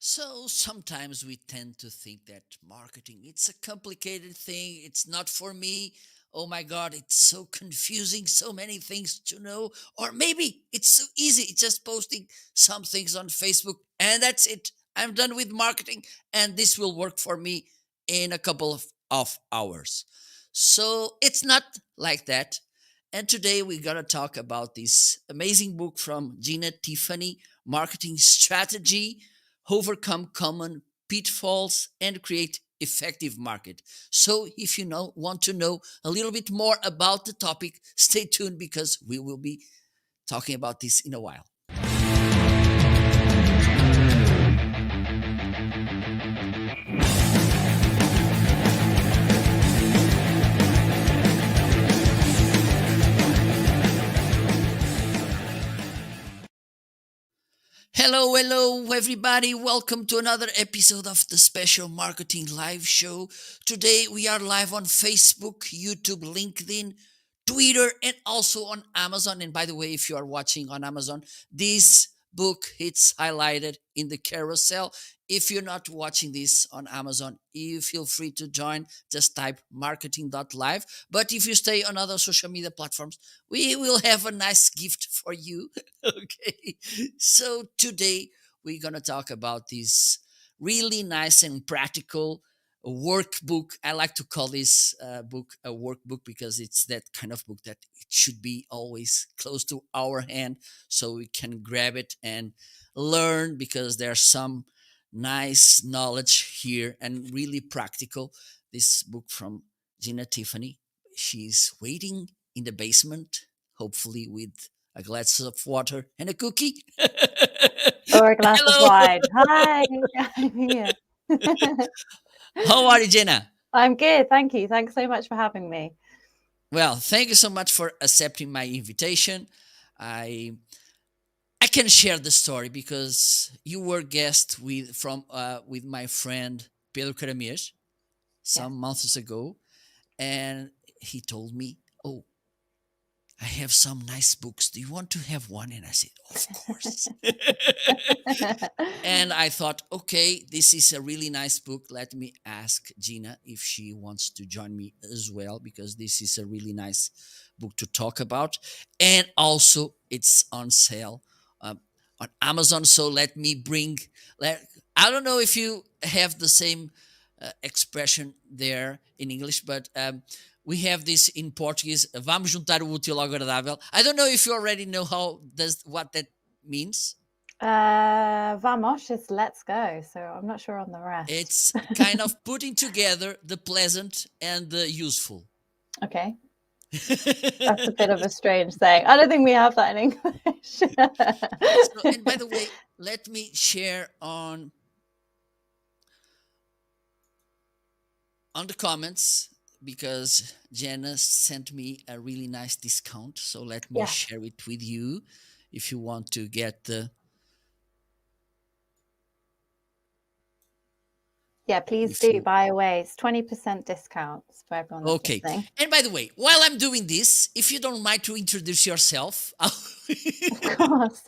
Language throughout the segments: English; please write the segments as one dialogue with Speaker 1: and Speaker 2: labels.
Speaker 1: So sometimes we tend to think that marketing it's a complicated thing, it's not for me. Oh my god, it's so confusing, so many things to know. Or maybe it's so easy, it's just posting some things on Facebook and that's it. I'm done with marketing and this will work for me in a couple of hours. So it's not like that. And today we're going to talk about this amazing book from Jenna Tiffany, Marketing Strategy, Overcome Common Pitfalls and Create Effective Market. So if you want to know a little bit more about the topic, stay tuned because we will be talking about this in a while. Hello, hello, everybody. Welcome to another episode of the Special Marketing Live Show. Today, we are live on Facebook, YouTube, LinkedIn, Twitter, and also on Amazon. And by the way, if you are watching on Amazon, this book it's highlighted in the carousel. If you're not watching this on Amazon, you feel free to join. Just type marketing.live. But if you stay on other social media platforms, we will have a nice gift for you. Okay. So today we're going to talk about this really nice and practical workbook. I like to call this book a workbook because it's that kind of book that it should be always close to our hand so we can grab it and learn because there's some nice knowledge here and really practical. This book from Jenna Tiffany. She's waiting in the basement, hopefully with a glass of water and a cookie.
Speaker 2: Or a glass of
Speaker 1: Hello.
Speaker 2: wine. Hi. I'm here.
Speaker 1: How are you, Jenna?
Speaker 2: I'm good. Thank you. Thanks so much for having me.
Speaker 1: Well, thank you so much for accepting my invitation. I can share the story because you were guest with my friend Pedro Caramires some months ago, and he told me, "Oh, I have some nice books. Do you want to have one?" And I said, "Of course." And I thought, okay, this is a really nice book. Let me ask Gina if she wants to join me as well, because this is a really nice book to talk about. And also, it's on sale on Amazon. So let me bring, I don't know if you have the same expression there in English, but we have this in Portuguese, vamos juntar o útil ao agradável. I don't know if you already know what that means.
Speaker 2: Vamos is let's go. So I'm not sure on the rest.
Speaker 1: It's kind of putting together the pleasant and the useful.
Speaker 2: Okay. That's a bit of a strange thing. I don't think we have that in English.
Speaker 1: And by the way, let me share on the comments, because Jenna sent me a really nice discount. So let me share it with you if you want to get the...
Speaker 2: Yeah, please do buy away. It's 20% discounts for everyone.
Speaker 1: Okay. Listening. And by the way, while I'm doing this, if you don't mind to introduce yourself.
Speaker 2: Of course.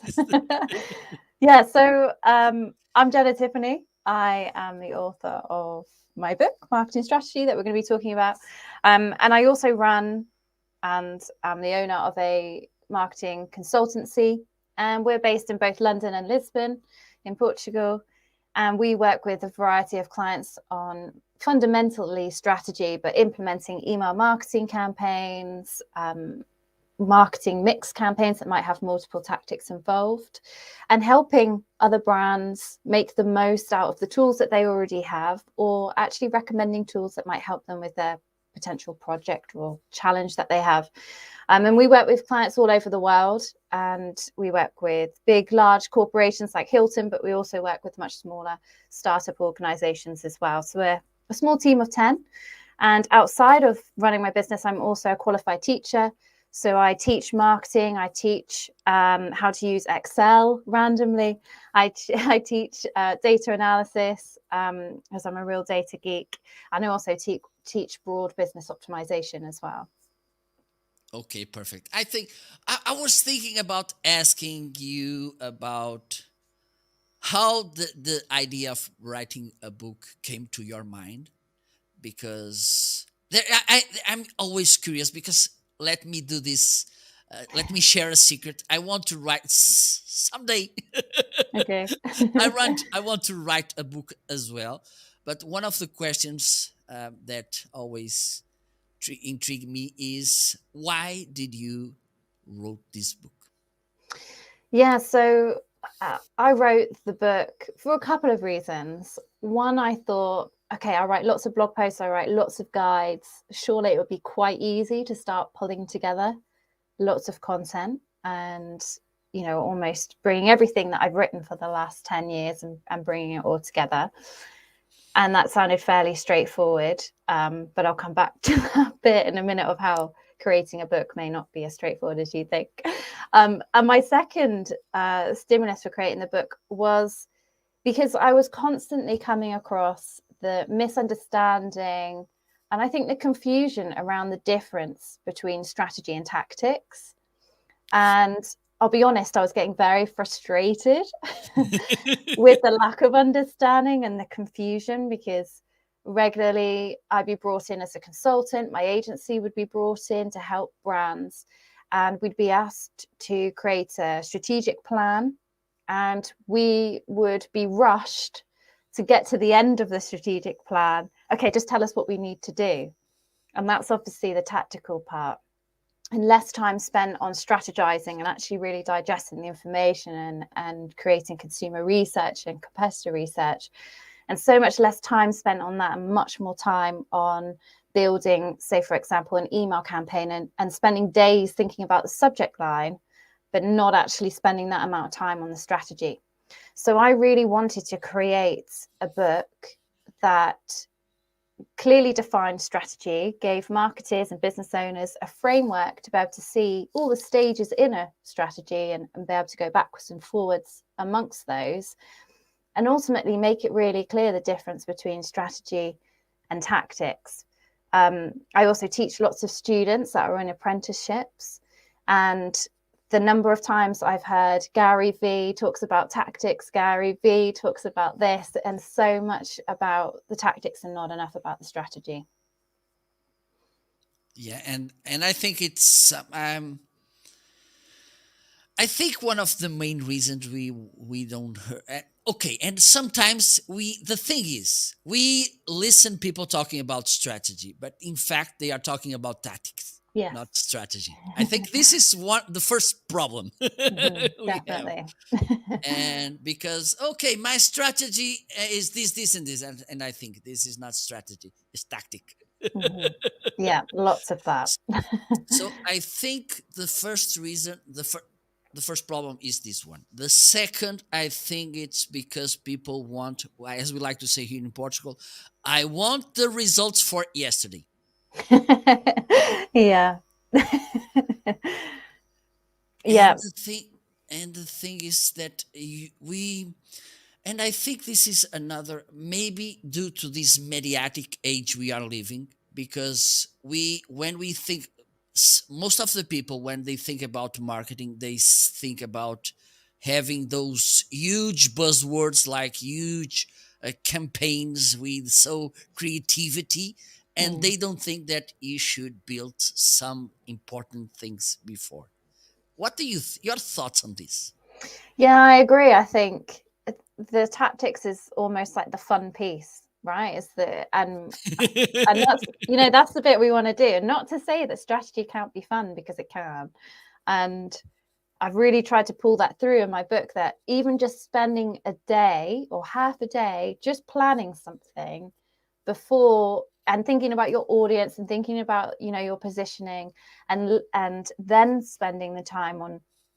Speaker 2: Yeah, so I'm Jenna Tiffany. I am the author of my book, Marketing Strategy, that we're going to be talking about. And I also run and am the owner of a marketing consultancy. And we're based in both London and Lisbon in Portugal. And we work with a variety of clients on fundamentally strategy, but implementing email marketing campaigns, marketing mix campaigns that might have multiple tactics involved, and helping other brands make the most out of the tools that they already have, or actually recommending tools that might help them with their potential project or challenge that they have. And we work with clients all over the world, and we work with big, large corporations like Hilton, but we also work with much smaller startup organizations as well. So we're a small team of 10. And outside of running my business, I'm also a qualified teacher. So I teach marketing, I teach how to use Excel randomly, I teach data analysis, as I'm a real data geek, and I also teach broad business optimization as well.
Speaker 1: Okay, perfect. I think I was thinking about asking you about how the idea of writing a book came to your mind, because I'm always curious, because let me do this. Let me share a secret. I want to write someday.
Speaker 2: Okay.
Speaker 1: I want to write a book as well. But one of the questions that always intrigue me is, why did you wrote this book?
Speaker 2: Yeah, so I wrote the book for a couple of reasons. One, I thought, okay, I write lots of blog posts, I write lots of guides. Surely it would be quite easy to start pulling together lots of content and, almost bringing everything that I've written for the last 10 years and bringing it all together. And that sounded fairly straightforward. But I'll come back to that bit in a minute of how creating a book may not be as straightforward as you think. And my second stimulus for creating the book was because I was constantly coming across the misunderstanding and I think the confusion around the difference between strategy and tactics. And I'll be honest, I was getting very frustrated with the lack of understanding and the confusion, because regularly I'd be brought in as a consultant, my agency would be brought in to help brands, and we'd be asked to create a strategic plan, and we would be rushed to get to the end of the strategic plan. Okay, just tell us what we need to do. And that's obviously the tactical part. And less time spent on strategizing and actually really digesting the information and creating consumer research and competitor research. And so much less time spent on that and much more time on building, say, for example, an email campaign and spending days thinking about the subject line, but not actually spending that amount of time on the strategy. So I really wanted to create a book that clearly defined strategy, gave marketers and business owners a framework to be able to see all the stages in a strategy and be able to go backwards and forwards amongst those, and ultimately make it really clear the difference between strategy and tactics. I also teach lots of students that are in apprenticeships, and the number of times I've heard Gary V talks about tactics, Gary V talks about this, and so much about the tactics and not enough about the strategy.
Speaker 1: Yeah, and I think it's I think one of the main reasons we don't okay, and sometimes the thing is, we listen people talking about strategy, but in fact they are talking about tactics,
Speaker 2: Yes.
Speaker 1: not strategy. I think this is the first problem we have.
Speaker 2: Definitely.
Speaker 1: And because, okay, my strategy is this and this, and I think this is not strategy, it's tactic.
Speaker 2: Yeah, lots of that.
Speaker 1: So I think the first reason, the first problem is this one. The second, I think it's because people want, as we like to say here in Portugal, I want the results for yesterday.
Speaker 2: Yeah.
Speaker 1: And
Speaker 2: Yeah.
Speaker 1: the thing is that and I think this is another, maybe due to this mediatic age we are living, because when we think, most of the people, when they think about marketing, they think about having those huge buzzwords, like huge campaigns with so creativity, and they don't think that you should build some important things before. What do your thoughts on this?
Speaker 2: Yeah, I agree. I think the tactics is almost like the fun piece, right? Is the and that's that's the bit we want to do. And not to say that strategy can't be fun, because it can. And I've really tried to pull that through in my book, that even just spending a day or half a day just planning something before and thinking about your audience and thinking about your positioning, and then spending the time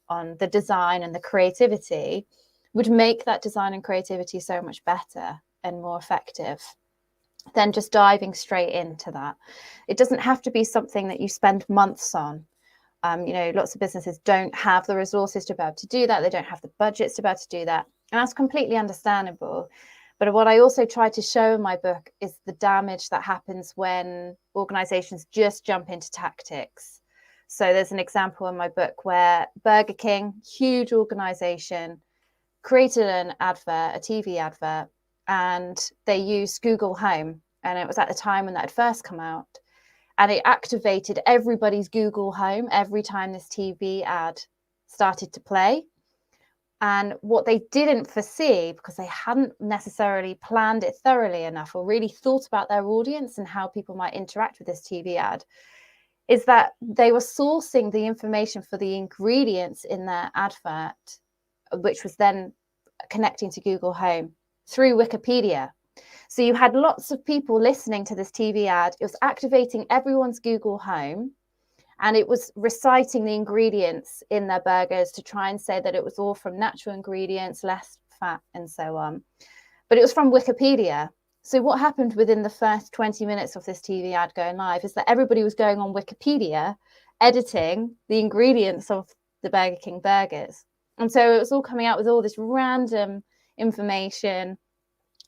Speaker 2: on the design and the creativity would make that design and creativity so much better and more effective than just diving straight into that. It doesn't have to be something that you spend months on. Lots of businesses don't have the resources to be able to do that. They don't have the budgets to be able to do that. And that's completely understandable. But what I also try to show in my book is the damage that happens when organizations just jump into tactics. So there's an example in my book where Burger King, huge organization, created an advert, a TV advert, and they used Google Home. And it was at the time when that had first come out. And it activated everybody's Google Home every time this TV ad started to play. And what they didn't foresee, because they hadn't necessarily planned it thoroughly enough or really thought about their audience and how people might interact with this TV ad, is that they were sourcing the information for the ingredients in their advert, which was then connecting to Google Home through Wikipedia. So you had lots of people listening to this TV ad. It was activating everyone's Google Home, and it was reciting the ingredients in their burgers to try and say that it was all from natural ingredients, less fat, and so on. But it was from Wikipedia. So what happened within the first 20 minutes of this TV ad going live is that everybody was going on Wikipedia, editing the ingredients of the Burger King burgers. And so it was all coming out with all this random information,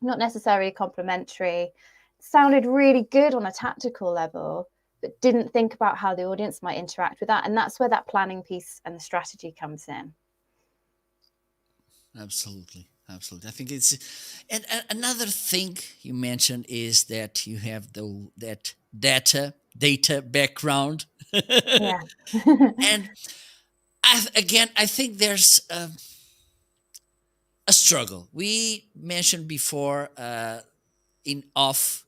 Speaker 2: not necessarily complimentary. It sounded really good on a tactical level, but didn't think about how the audience might interact with that. And that's where that planning piece and the strategy comes in.
Speaker 1: Absolutely. Absolutely. I think it's, and another thing you mentioned is that you have that data background.
Speaker 2: Yeah.
Speaker 1: And I think there's a struggle. We mentioned before in off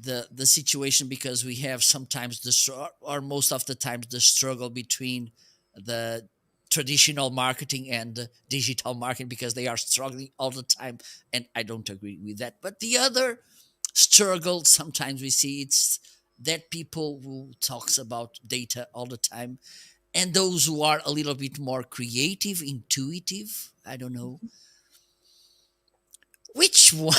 Speaker 1: the situation, because we have sometimes or most of the times the struggle between the traditional marketing and the digital marketing, because they are struggling all the time, and I don't agree with that. But the other struggle sometimes we see, it's that people who talks about data all the time, and those who are a little bit more creative, intuitive, I don't know which one.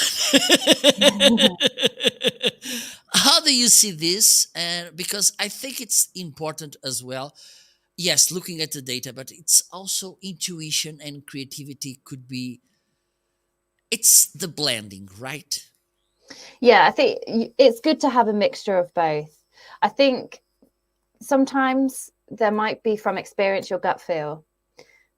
Speaker 1: How do you see this? And because I think it's important as well. Yes, looking at the data, but it's also intuition and creativity could be. It's the blending, right?
Speaker 2: Yeah, I think it's good to have a mixture of both. I think sometimes there might be, from experience, your gut feel,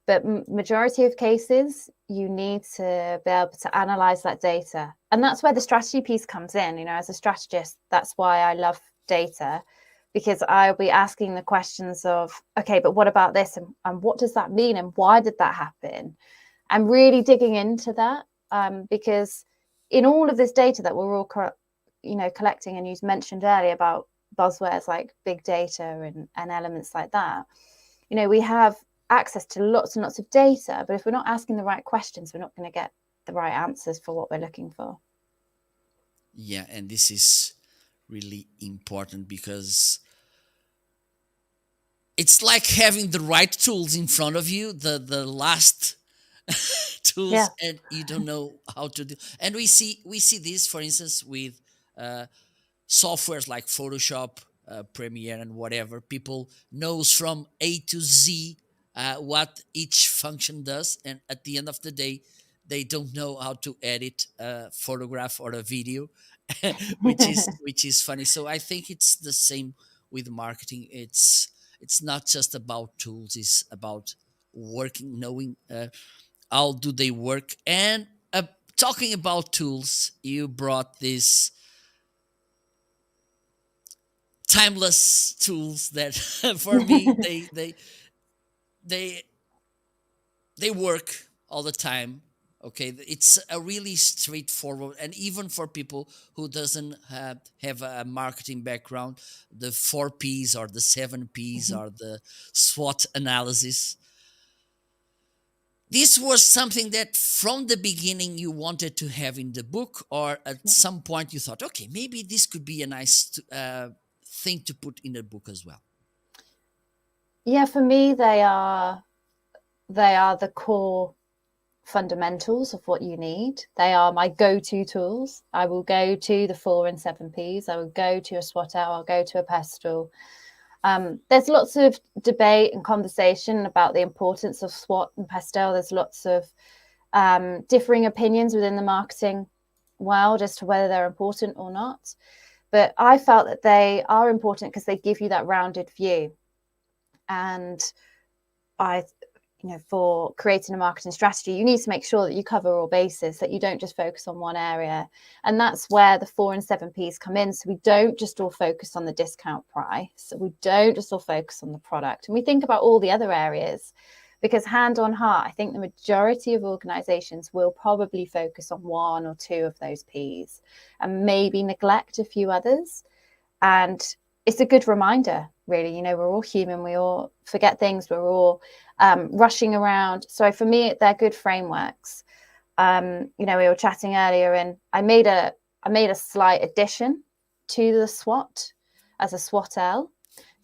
Speaker 2: but majority of cases you need to be able to analyze that data, and that's where the strategy piece comes in. As a strategist, that's why I love data, because I'll be asking the questions of, okay, but what about this, and what does that mean, and why did that happen, and really digging into that, because in all of this data that we're all collecting, and you mentioned earlier about buzzwords like big data and elements like that, we have access to lots and lots of data, but if we're not asking the right questions, we're not going to get the right answers for what we're looking for.
Speaker 1: Yeah, and this is really important, because it's like having the right tools in front of you, the last tools,
Speaker 2: Yeah.
Speaker 1: and you don't know how to do. And we see this, for instance, with softwares like Photoshop, Premiere, and whatever. People knows from A to Z what each function does, and at the end of the day, they don't know how to edit a photograph or a video, which is funny. So I think it's the same with marketing. It's not just about tools; it's about working, knowing how do they work. And talking about tools, you brought this timeless tools that for me they they work all the time. Okay, it's a really straightforward, and even for people who doesn't have a marketing background, the 4 Ps or the 7 Ps or the SWOT analysis. This was something that from the beginning you wanted to have in the book, or at some point you thought, okay, maybe this could be a nice thing to put in the book as well.
Speaker 2: Yeah, for me, they are the core fundamentals of what you need. They are my go-to tools. I will go to the 4 and 7 Ps. I will go to a SWOT out. I'll go to a pestle. There's lots of debate and conversation about the importance of SWOT and PESTEL. There's lots of differing opinions within the marketing world as to whether they're important or not. But I felt that they are important because they give you that rounded view. And for creating a marketing strategy, you need to make sure that you cover all bases, that you don't just focus on one area. And that's where the 4 and 7 Ps come in. So we don't just all focus on the discount price. We don't just all focus on the product. And we think about all the other areas, because hand on heart, I think the majority of organizations will probably focus on 1 or 2 of those Ps and maybe neglect a few others. And it's a good reminder, really. We're all human. We all forget things. We're all rushing around. So for me, they're good frameworks. We were chatting earlier, and I made a slight addition to the SWOT as a SWOT-L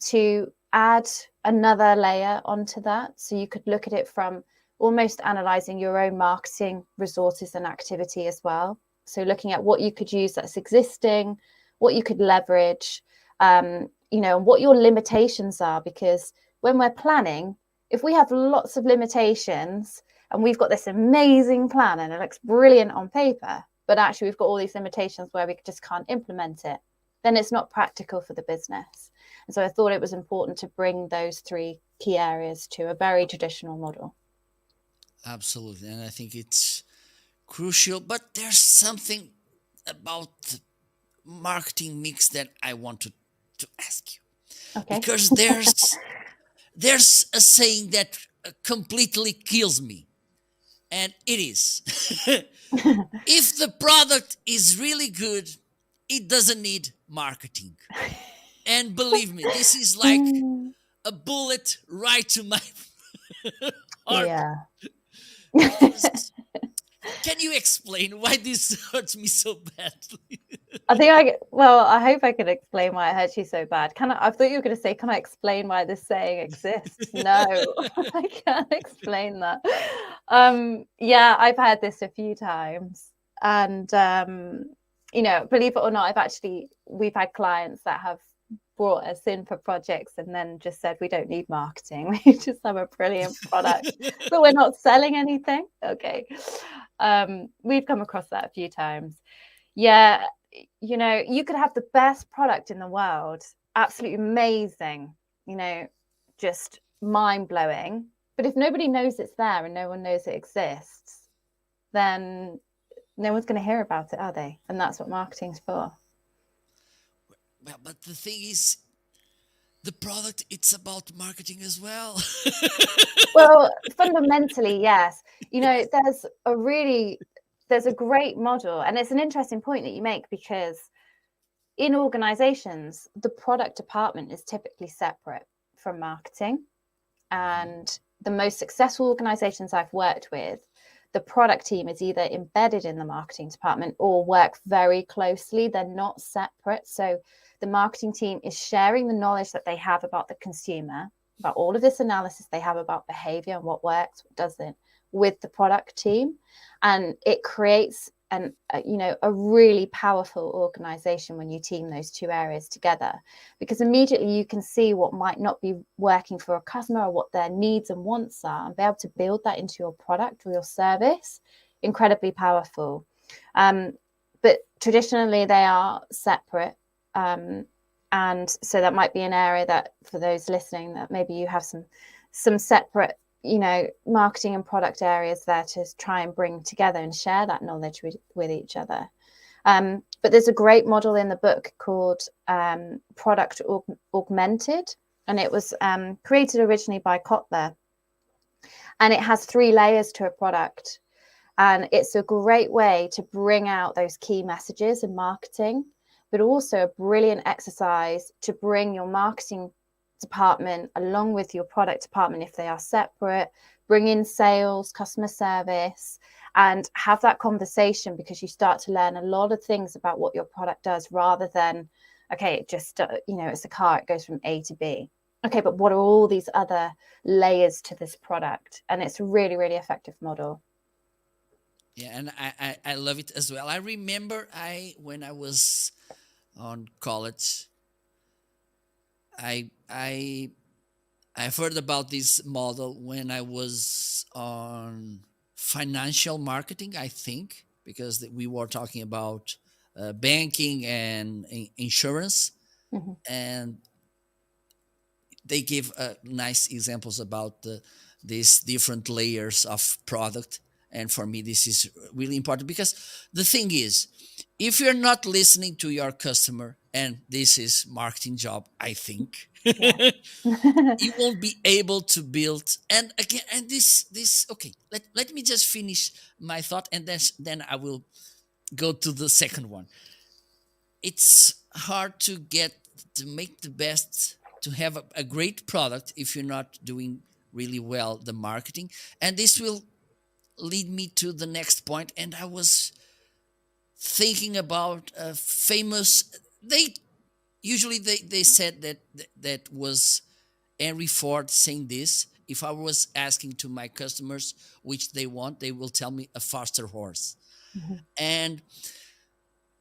Speaker 2: to add another layer onto that. So you could look at it from almost analyzing your own marketing resources and activity as well. So looking at what you could use that's existing, what you could leverage, and what your limitations are. Because when we're planning, if we have lots of limitations and we've got this amazing plan and it looks brilliant on paper, but actually we've got all these limitations where we just can't implement it, then it's not practical for the business. And so I thought it was important to bring those 3 key areas to a very traditional model.
Speaker 1: Absolutely. And I think it's crucial, but there's something about the marketing mix that I want to ask you.
Speaker 2: Okay.
Speaker 1: Because there's a saying that completely kills me. And it is, if the product is really good, it doesn't need marketing. And believe me, this is like a bullet right to my heart.
Speaker 2: Yeah.
Speaker 1: Can you explain why this hurts me so badly?
Speaker 2: I hope I can explain why it hurts you so bad. I thought you were going to say, can I explain why this saying exists? No, I can't explain that. Yeah, I've had this a few times. And, believe it or not, we've had clients that have brought us in for projects and then just said, we don't need marketing. We just have a brilliant product, but we're not selling anything. Okay. We've come across that a few times. Yeah. You could have the best product in the world, absolutely amazing, just mind-blowing. But if nobody knows it's there and no one knows it exists, then no one's going to hear about it, are they? And that's what marketing's for.
Speaker 1: Well, but the thing is, the product, it's about marketing as well.
Speaker 2: Well, fundamentally, yes. There's a great model, and it's an interesting point that you make, because in organizations, the product department is typically separate from marketing. And the most successful organizations I've worked with, the product team is either embedded in the marketing department or work very closely. They're not separate. So the marketing team is sharing the knowledge that they have about the consumer, about all of this analysis they have about behavior and what works, what doesn't, with the product team. And it creates a really powerful organization when you team those 2 areas together, because immediately you can see what might not be working for a customer or what their needs and wants are, and be able to build that into your product or your service. Incredibly powerful. But traditionally they are separate. And so that might be an area that, for those listening, that maybe you have some separate marketing and product areas there to try and bring together and share that knowledge with each other. But there's a great model in the book called Product Augmented, and it was created originally by Kotler, and it has 3 layers to a product. And it's a great way to bring out those key messages in marketing, but also a brilliant exercise to bring your marketing department along with your product department, if they are separate, bring in sales, customer service, and have that conversation, because you start to learn a lot of things about what your product does, rather than, okay, it just, it's a car, it goes from A to B. Okay, but what are all these other layers to this product? And it's a really, really effective model.
Speaker 1: Yeah, and I love it as well. I remember when I was on college, I I've heard about this model when I was on financial marketing, I think, because we were talking about banking and insurance,
Speaker 2: Mhm.
Speaker 1: and they give nice examples about these different layers of product. And for me, this is really important because the thing is, if you're not listening to your customer, and this is marketing job, I think,
Speaker 2: Yeah.
Speaker 1: you won't be able to build. And again, and this okay, let me just finish my thought, and then I will go to the second one. It's hard to make the best, to have a great product if you're not doing really well the marketing. And this will lead me to the next point. And I was thinking about a famous, they usually they said that was Henry Ford saying this: if I was asking to my customers which they want, they will tell me a faster horse.
Speaker 2: Mhm.
Speaker 1: And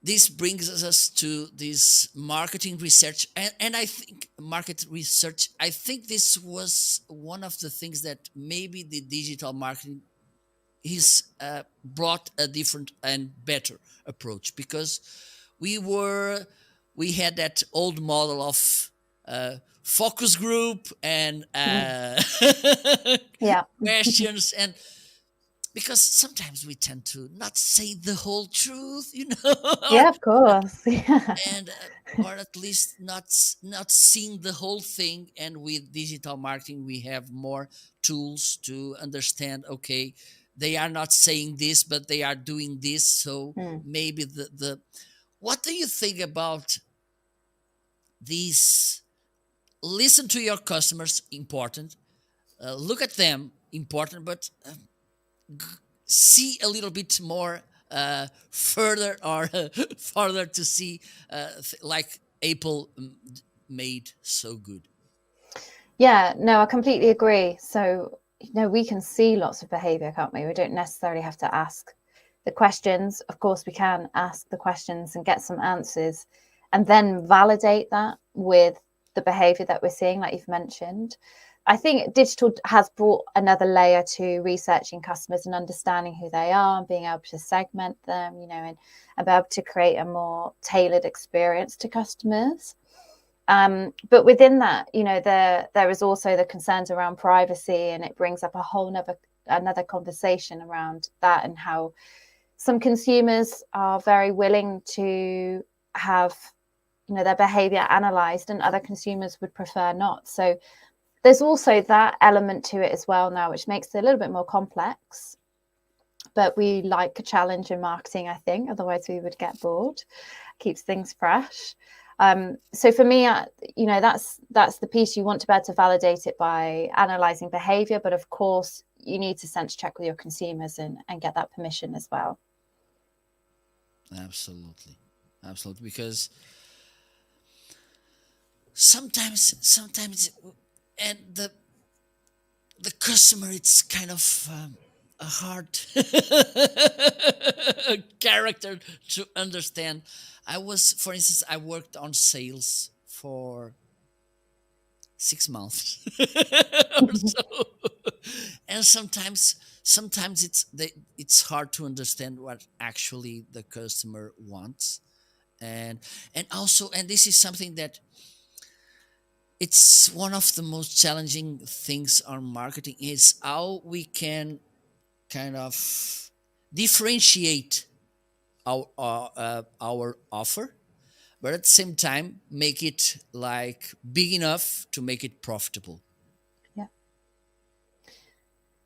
Speaker 1: this brings us to this marketing research, and I think market research, I think this was one of the things that maybe the digital marketing is brought a different and better approach, because we were we had that old model of focus group and
Speaker 2: Mm. Yeah.
Speaker 1: questions, and because sometimes we tend to not say the whole truth, or
Speaker 2: Yeah, of course. Yeah.
Speaker 1: and or at least not seeing the whole thing. And with digital marketing, we have more tools to understand, okay, they are not saying this, but they are doing this. So
Speaker 2: Mm.
Speaker 1: maybe the what do you think about these? Listen to your customers, important. Look at them, important, but see a little bit more further, or farther, to see like Apple made so good.
Speaker 2: Yeah, no, I completely agree. So, we can see lots of behavior, can't we? We don't necessarily have to ask the questions. Of course, we can ask the questions and get some answers and then validate that with the behavior that we're seeing, like you've mentioned. I think digital has brought another layer to researching customers and understanding who they are and being able to segment them, and be able to create a more tailored experience to customers. But within that, there is also the concerns around privacy, and it brings up a whole another conversation around that, and how some consumers are very willing to have their behavior analyzed, and other consumers would prefer not. So there's also that element to it as well now, which makes it a little bit more complex. But we like a challenge in marketing, I think, otherwise we would get bored. Keeps things fresh. So for me, that's the piece. You want to be able to validate it by analyzing behavior, but of course you need to sense check with your consumers and get that permission as well.
Speaker 1: Absolutely, absolutely. Because sometimes, and the customer, it's kind of a hard character to understand. For instance, I worked on sales for 6 months or so, and sometimes it's hard to understand what actually the customer wants. And also, and this is something that it's one of the most challenging things on marketing, is how we can kind of differentiate our offer, but at the same time make it like big enough to make it profitable.
Speaker 2: Yeah.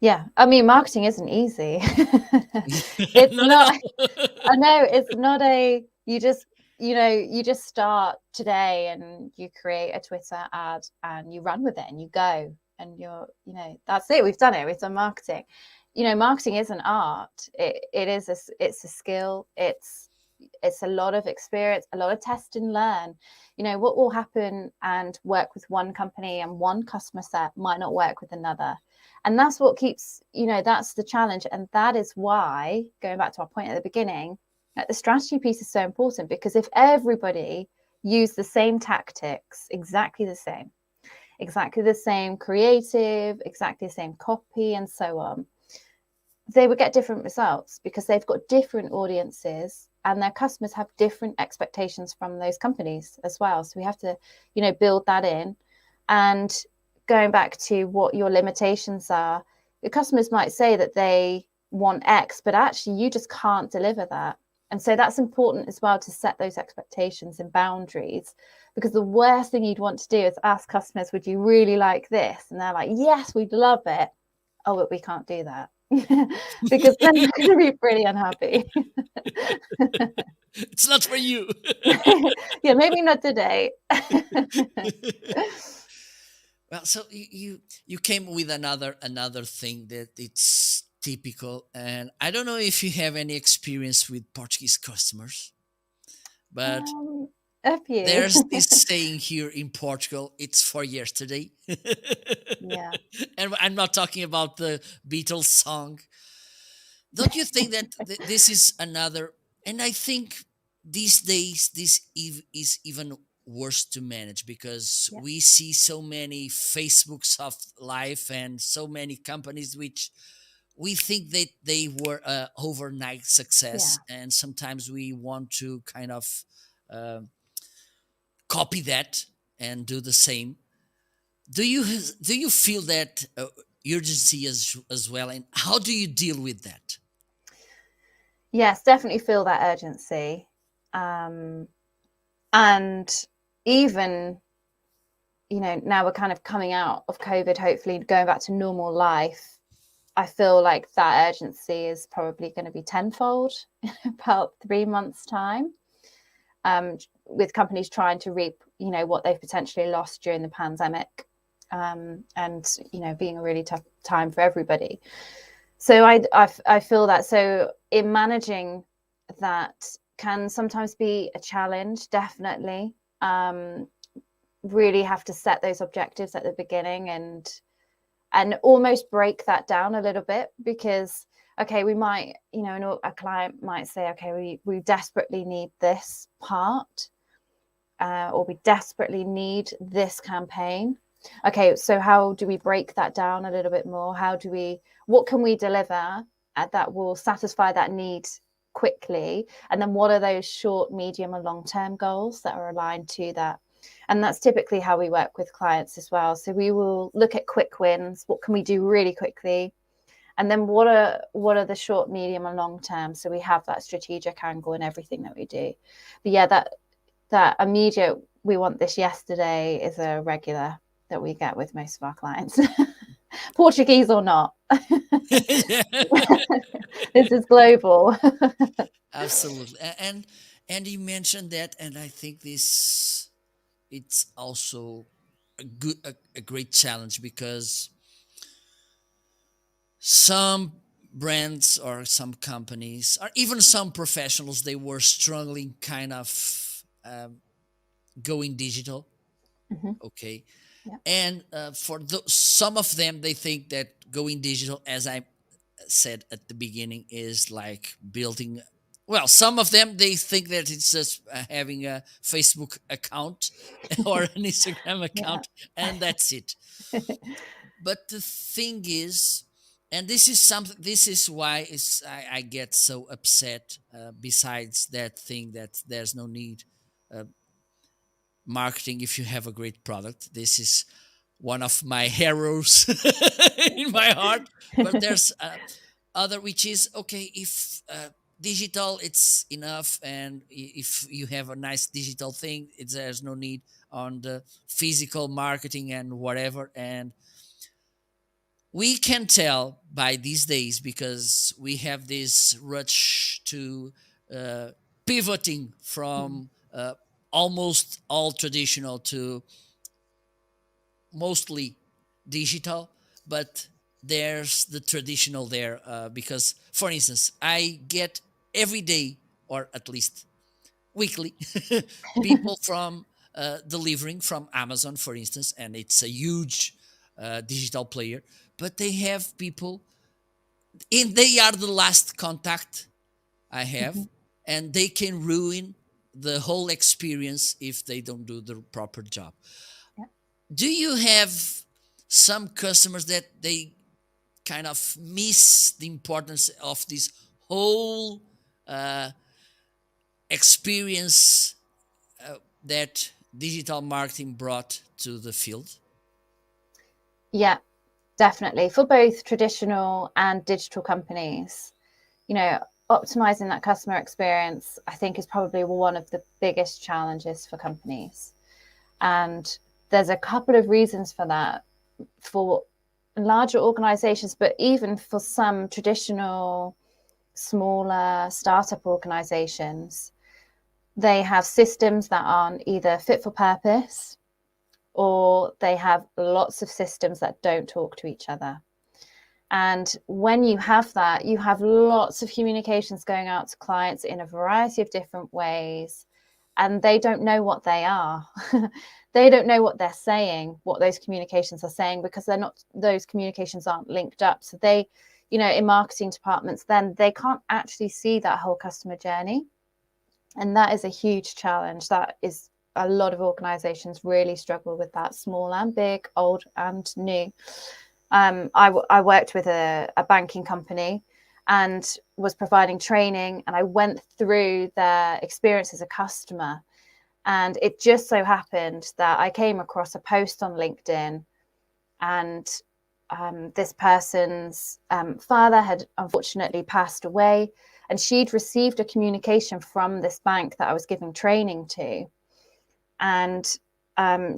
Speaker 2: Yeah. I mean, marketing isn't easy. It's
Speaker 1: Not at
Speaker 2: not,
Speaker 1: all.
Speaker 2: I know it's not you just start today and you create a Twitter ad and you run with it and you go and that's it. We've done it. We've done marketing. Marketing is an art. It's a skill. It's a lot of experience, a lot of test and learn. What will happen and work with one company and one customer set might not work with another. And that's what keeps, that's the challenge. And that is why, going back to our point at the beginning, the strategy piece is so important, because if everybody use the same tactics, exactly the same creative, exactly the same copy, and so on, they would get different results because they've got different audiences and their customers have different expectations from those companies as well. So we have to, build that in. And going back to what your limitations are, your customers might say that they want X, but actually you just can't deliver that. And so that's important as well, to set those expectations and boundaries, because the worst thing you'd want to do is ask customers, would you really like this? And they're like, yes, we'd love it. Oh, but we can't do that. Because then they're going to be pretty unhappy.
Speaker 1: It's not for you.
Speaker 2: Yeah, maybe not today.
Speaker 1: Well, so you came with another thing that it's typical, and I don't know if you have any experience with Portuguese customers, but
Speaker 2: A few.
Speaker 1: there's this saying here in Portugal, it's for yesterday.
Speaker 2: Yeah.
Speaker 1: And I'm not talking about the Beatles song. Don't you think that this is another? And I think these days this is even worse to manage, because
Speaker 2: Yeah.
Speaker 1: we see so many Facebooks of life and so many companies which we think that they were a overnight success,
Speaker 2: Yeah.
Speaker 1: and sometimes we want to kind of uh, copy that and do the same. Do you feel that urgency as well, and how do you deal with that?
Speaker 2: Yes, definitely feel that urgency. And even, now we're kind of coming out of COVID, hopefully going back to normal life. I feel like that urgency is probably going to be tenfold in about 3 months' time, with companies trying to reap, what they've potentially lost during the pandemic, and, being a really tough time for everybody. So I feel that. So in managing that can sometimes be a challenge, definitely. Really have to set those objectives at the beginning and almost break that down a little bit, because okay, we might, a client might say, okay, we desperately need this part, or we desperately need this campaign. Okay, so how do we break that down a little bit more? What can we deliver that will satisfy that need quickly? And then what are those short, medium, and long-term goals that are aligned to that? And that's typically how we work with clients as well. So we will look at quick wins. What can we do really quickly? And then what are the short, medium, and long term? So we have that strategic angle in everything that we do. But yeah, that immediate, we want this yesterday, is a regular that we get with most of our clients, Portuguese or not.
Speaker 1: Yeah.
Speaker 2: This is global.
Speaker 1: Absolutely. And you mentioned that, and I think this it's also a great challenge, because some brands or some companies or even some professionals, they were struggling kind of going digital.
Speaker 2: Mhm.
Speaker 1: Okay.
Speaker 2: Yeah.
Speaker 1: And for some of them, they think that going digital, as I said at the beginning, is like building. Well, some of them, they think that it's just having a Facebook account or an Instagram
Speaker 2: Yeah.
Speaker 1: account, and that's it. But the thing is, and this is something. This is why I get so upset. Besides that thing that there's no need marketing if you have a great product. This is one of my heroes in my heart. But there's other, which is okay, if digital it's enough, and if you have a nice digital thing, there's no need on the physical marketing and whatever. And we can tell by these days, because we have this rush to uh, pivoting from almost all traditional to mostly digital. But there's the traditional there, because for instance, I get every day, or at least weekly, people from delivering from Amazon, for instance, and it's a huge digital player. But they have people, and they are the last contact I have,
Speaker 2: Mhm.
Speaker 1: and they can ruin. the whole experience if they don't do the proper job.
Speaker 2: Yeah.
Speaker 1: Do you have some customers that they kind of miss the importance of this whole uh, experience that digital marketing brought to the field?
Speaker 2: Yeah, definitely. For both traditional and digital companies, optimizing that customer experience, I think, is probably one of the biggest challenges for companies. And there's a couple of reasons for that for larger organizations, but even for some traditional, smaller startup organizations, they have systems that aren't either fit for purpose, or they have lots of systems that don't talk to each other. And when you have that, you have lots of communications going out to clients in a variety of different ways, and they don't know what they are. They don't know what they're saying, what those communications are saying, because those communications aren't linked up. So they, in marketing departments, then they can't actually see that whole customer journey. And that is a huge challenge. That is a lot of organizations really struggle with that, small and big, old and new. I worked with a banking company and was providing training, and I went through their experience as a customer. And it just so happened that I came across a post on LinkedIn, and this person's father had unfortunately passed away, and she'd received a communication from this bank that I was giving training to. And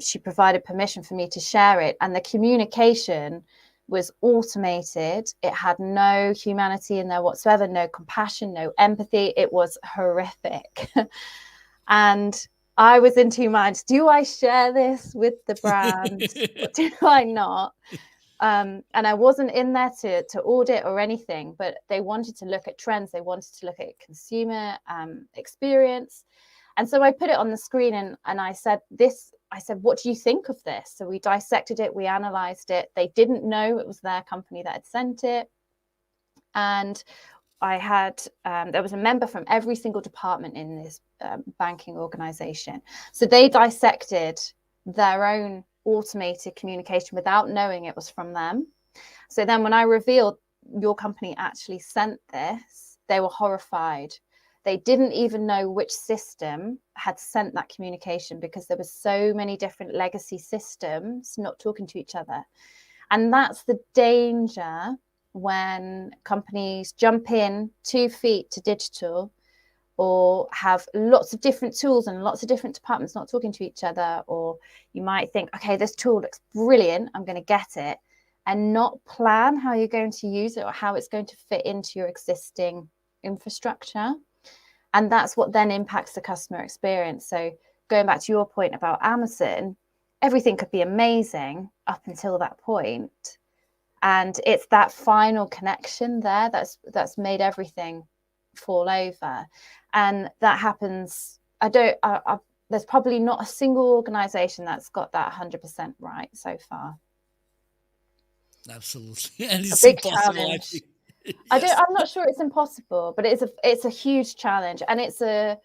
Speaker 2: she provided permission for me to share it. And the communication was automated. It had no humanity in there whatsoever, no compassion, no empathy. It was horrific. And I was in two minds. Do I share this with the brand or do I not? And I wasn't in there to audit or anything, but they wanted to look at trends. They wanted to look at consumer experience. And so I put it on the screen and I said, what do you think of this? So we dissected it, we analyzed it. They didn't know it was their company that had sent it. And I had, there was a member from every single department in this banking organization. So they dissected their own automated communication without knowing it was from them. So then when I revealed your company actually sent this, they were horrified. They didn't even know which system had sent that communication because there were so many different legacy systems not talking to each other. And that's the danger when companies jump in 2 feet to digital, or have lots of different tools and lots of different departments not talking to each other. Or you might think, okay, this tool looks brilliant, I'm going to get it, and not plan how you're going to use it or how it's going to fit into your existing infrastructure. And that's what then impacts the customer experience. So going back to your point about Amazon, everything could be amazing up until that point. And it's that final connection there that's made everything fall over. And that happens. There's probably not a single organization that's got that 100% right so far.
Speaker 1: Absolutely. And it's
Speaker 2: A big
Speaker 1: impossible, I
Speaker 2: challenge.
Speaker 1: think. Yes.
Speaker 2: I'm not sure it's impossible, but it's a huge challenge. And it's the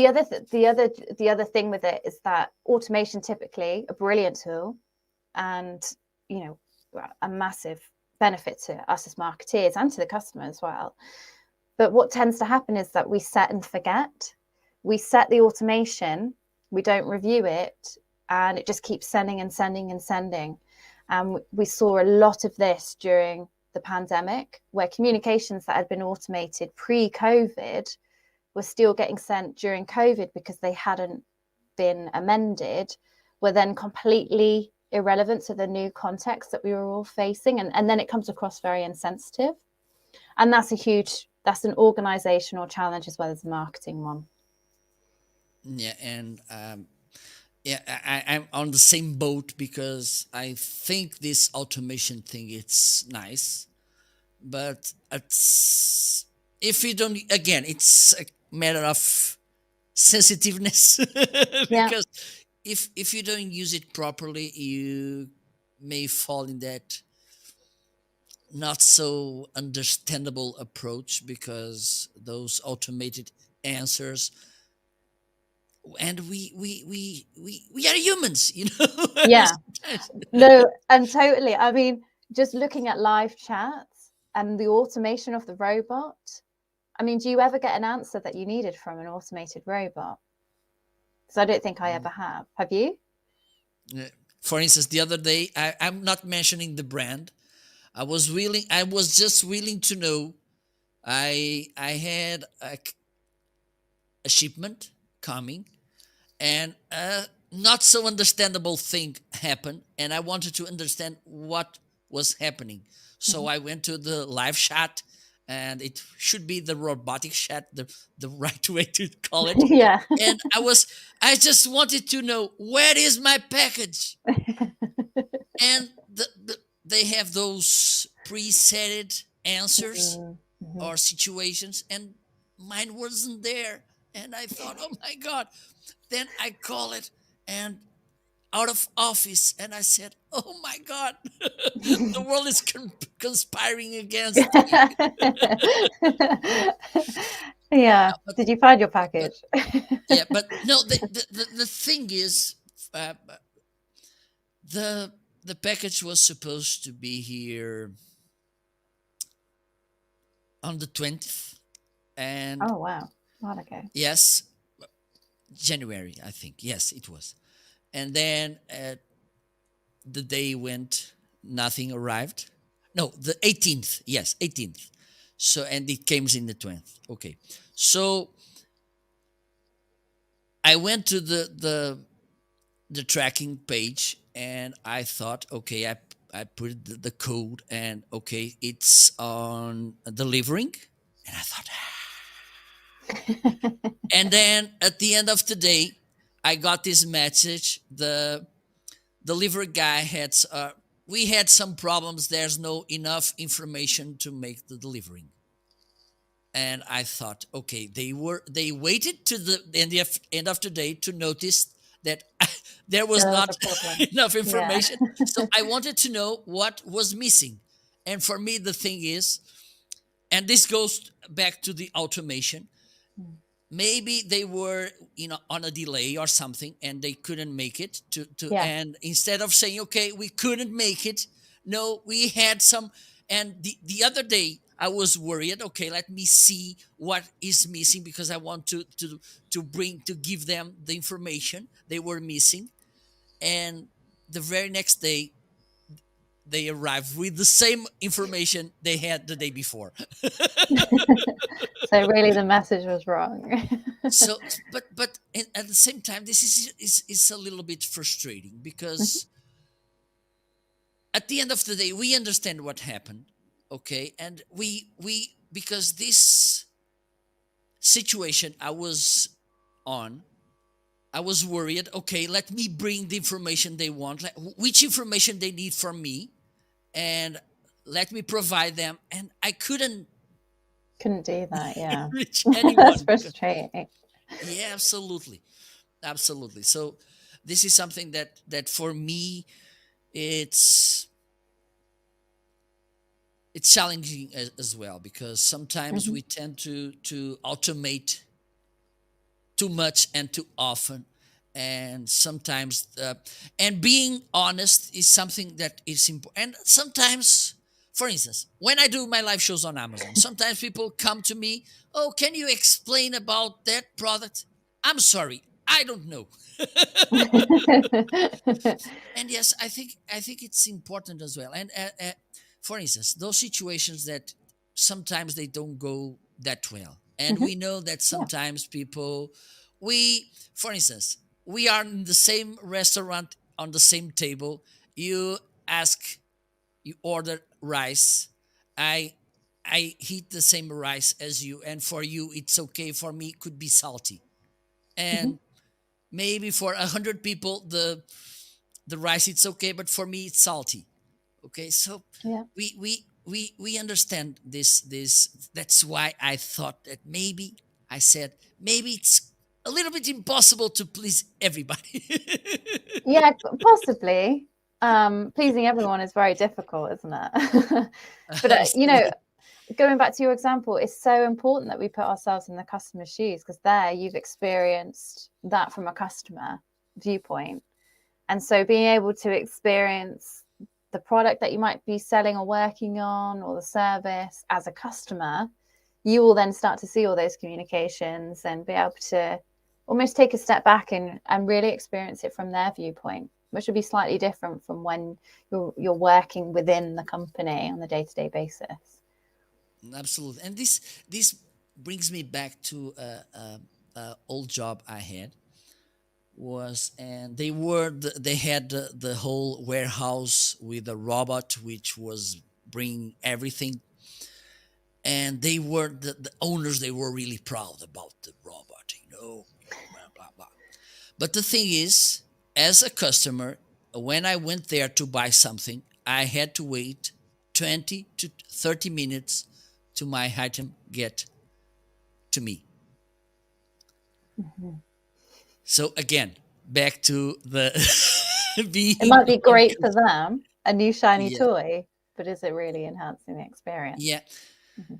Speaker 2: other thing with it is that automation, typically a brilliant tool, and a massive benefit to us as marketeers and to the customer as well. But what tends to happen is that we set and forget. We set the automation, we don't review it, and it just keeps sending and sending and sending. And we saw a lot of this during the pandemic, where communications that had been automated pre-COVID were still getting sent during COVID because they hadn't been amended, were then completely irrelevant to the new context that we were all facing. And then it comes across very insensitive. And that's an organizational challenge as well as a marketing one.
Speaker 1: Yeah, and I'm on the same boat because I think this automation thing it's nice, but it's if you don't again, it's a matter of sensitiveness
Speaker 2: Yeah.
Speaker 1: because if you don't use it properly, you may fall in that not so understandable approach because those automated answers and we are humans,
Speaker 2: Yeah.
Speaker 1: Sometimes.
Speaker 2: No, and totally. I mean, just looking at live chats and the automation of the robot. I mean, do you ever get an answer that you needed from an automated robot? Because I don't think I ever have. Have you?
Speaker 1: Uh, For instance, the other day, I'm not mentioning the brand. I was just willing to know. I had a shipment coming, and a not so understandable thing happened, and I wanted to understand what was happening. So
Speaker 2: Mhm.
Speaker 1: I went to the live chat, and it should be the robotic chat, the right way to call it.
Speaker 2: Yeah.
Speaker 1: And I just wanted to know, where is my package? And they have those preset answers
Speaker 2: Mhm.
Speaker 1: or situations, and mine wasn't there. And I thought, oh my god. Then I call it, and out of office, and I said, oh my god, the world is conspiring against me.
Speaker 2: Yeah.
Speaker 1: but,
Speaker 2: Did you find your
Speaker 1: but
Speaker 2: package?
Speaker 1: yeah, but no, the thing is, uh, the the package was supposed to be here on the 20th, and
Speaker 2: Oh, wow. Well, okay.
Speaker 1: yes, January, I think. Yes, it was. And then the day went, nothing arrived. No, the 18th. Yes, 18th. So, and it came in the 20th. Okay. So I went to the tracking page, and I thought, okay, I put the code, and okay, it's on delivering. And I thought, and then at the end of the day, I got this message. The delivery guy we had some problems. There's no enough information to make the delivering. And I thought, okay, they waited to the end of the day to notice that there was
Speaker 2: There was a
Speaker 1: not
Speaker 2: problem.
Speaker 1: enough
Speaker 2: Yeah.
Speaker 1: information. So I wanted to know what was missing. And for me, the thing is, and this goes back to the automation, maybe they were on a delay or something, and they couldn't make it to
Speaker 2: Yeah.
Speaker 1: and instead of saying, okay, we couldn't make it, no, we had some. And the other day I was worried, okay, let me see what is missing, because I want to give them the information they were missing. And the very next day they arrived with the same information they had the day before.
Speaker 2: So really the message was wrong.
Speaker 1: So, but at the same time, this is a little bit frustrating,
Speaker 2: Mhm.
Speaker 1: because at the end of the day we understand what happened, okay, and we because this situation I was on, I was worried, okay, let me bring the information they want, like, which information they need from me, and let me provide them, and I couldn't
Speaker 2: Couldn't do that. Yeah.
Speaker 1: reach
Speaker 2: That's
Speaker 1: anyone, because
Speaker 2: frustrating.
Speaker 1: yeah, absolutely, absolutely. So this is something that for me, it's it's challenging as well, because sometimes
Speaker 2: Mhm.
Speaker 1: we tend to automate too much and too often. And sometimes and being honest is something that is important. And sometimes, for instance, when I do my live shows on Amazon, sometimes people come to me, oh, can you explain about that product? I'm sorry, I don't know. And yes, I think it's important as well. And for instance, those situations that sometimes they don't go that well, and
Speaker 2: Mhm.
Speaker 1: we know that
Speaker 2: Yeah.
Speaker 1: sometimes people, we for instance, we are in the same restaurant, on the same table. You ask, you order rice. I i eat the same rice as you, and for you it's okay, for me it could be salty.
Speaker 2: Mhm.
Speaker 1: And maybe for 100 people, the rice it's okay, but for me it's salty. Okay, so
Speaker 2: Yeah.
Speaker 1: we understand this. That's why I thought that maybe, I said, maybe it's a little bit impossible to please everybody.
Speaker 2: Yeah, possibly. Pleasing everyone is very difficult, isn't it? But
Speaker 1: Absolutely.
Speaker 2: going back to your example, it's so important that we put ourselves in the customer's shoes, because there you've experienced that from a customer viewpoint. And so being able to experience the product that you might be selling or working on, or the service as a customer, you will then start to see all those communications and be able to almost take a step back and really experience it from their viewpoint, which would be slightly different from when you're working within the company on a day-to-day basis.
Speaker 1: Absolutely. And this brings me back to a old job I had. And they had the whole warehouse with a robot which was bringing everything, and the owners, they were really proud about the robot, blah blah blah. But the thing is, as a customer, when I went there to buy something, I had to wait 20 to 30 minutes to my item get to me.
Speaker 2: Mm-hmm.
Speaker 1: So again, back to the
Speaker 2: it might be great for them, a new shiny toy, but is it really enhancing the experience?
Speaker 1: Yeah. Mm-hmm.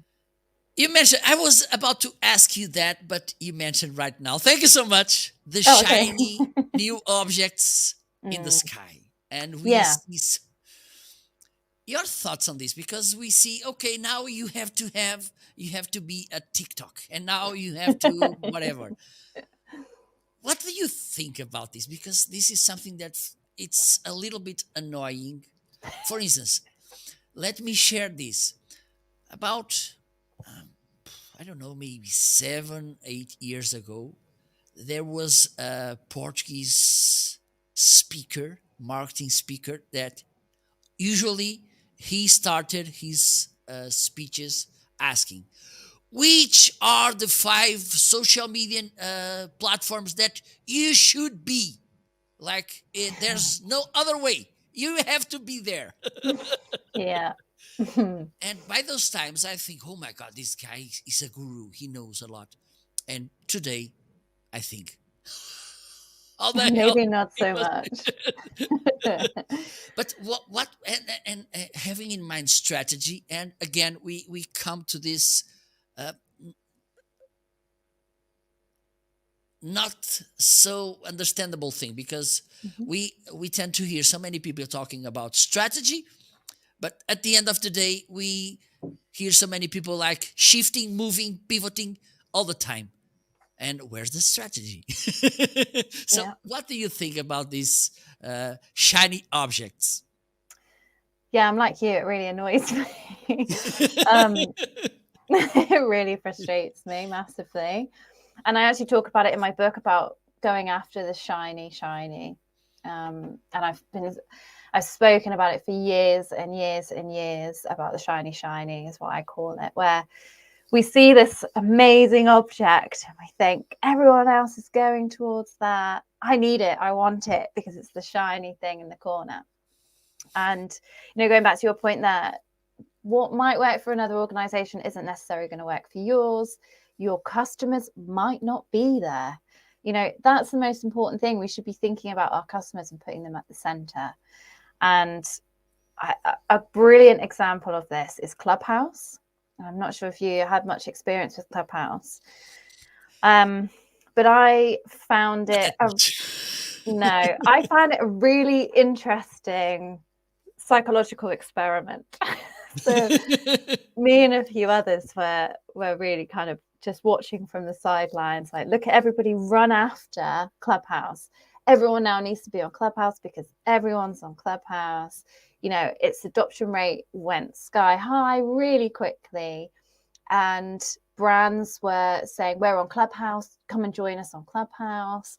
Speaker 1: You mentioned, I was about to ask you that, but you mentioned right now. Thank you so much. The shiny new objects in the sky. And we see your thoughts on this, because we see, okay, now you have to be a TikTok, and now you have to whatever. What do you think about this? Because this is something it's a little bit annoying. For instance, let me share this. About, I don't know, maybe 7-8 years ago, there was a Portuguese marketing speaker, that usually he started his speeches asking, which are the 5 social media platforms that you should be? Like, there's no other way. You have to be there.
Speaker 2: Yeah.
Speaker 1: And by those times, I think, oh my God, this guy is a guru. He knows a lot. And today, I think, how the
Speaker 2: maybe
Speaker 1: hell?
Speaker 2: not so much.
Speaker 1: But what and having in mind strategy, and again, we come to this not so understandable thing, because we tend to hear so many people talking about strategy, but at the end of the day, we hear so many people like shifting, moving, pivoting all the time. And where's the strategy? So what do you think about these shiny objects?
Speaker 2: Yeah, I'm like you. It really annoys me. It really frustrates me massively. And I actually talk about it in my book, about going after the shiny. And I've spoken about it for years and years and years, about the shiny is what I call it, where we see this amazing object and we think everyone else is going towards that. I need it. I want it because it's the shiny thing in the corner. And, going back to your point there, what might work for another organization isn't necessarily going to work for yours. Your customers might not be there. That's the most important thing. We should be thinking about our customers and putting them at the center. And a brilliant example of this is Clubhouse. I'm not sure if you had much experience with Clubhouse, but I found it I found it a really interesting psychological experiment. So me and a few others were really kind of just watching from the sidelines, like, look at everybody run after Clubhouse. Everyone now needs to be on Clubhouse because everyone's on Clubhouse. Its adoption rate went sky high really quickly. And brands were saying, we're on Clubhouse, come and join us on Clubhouse.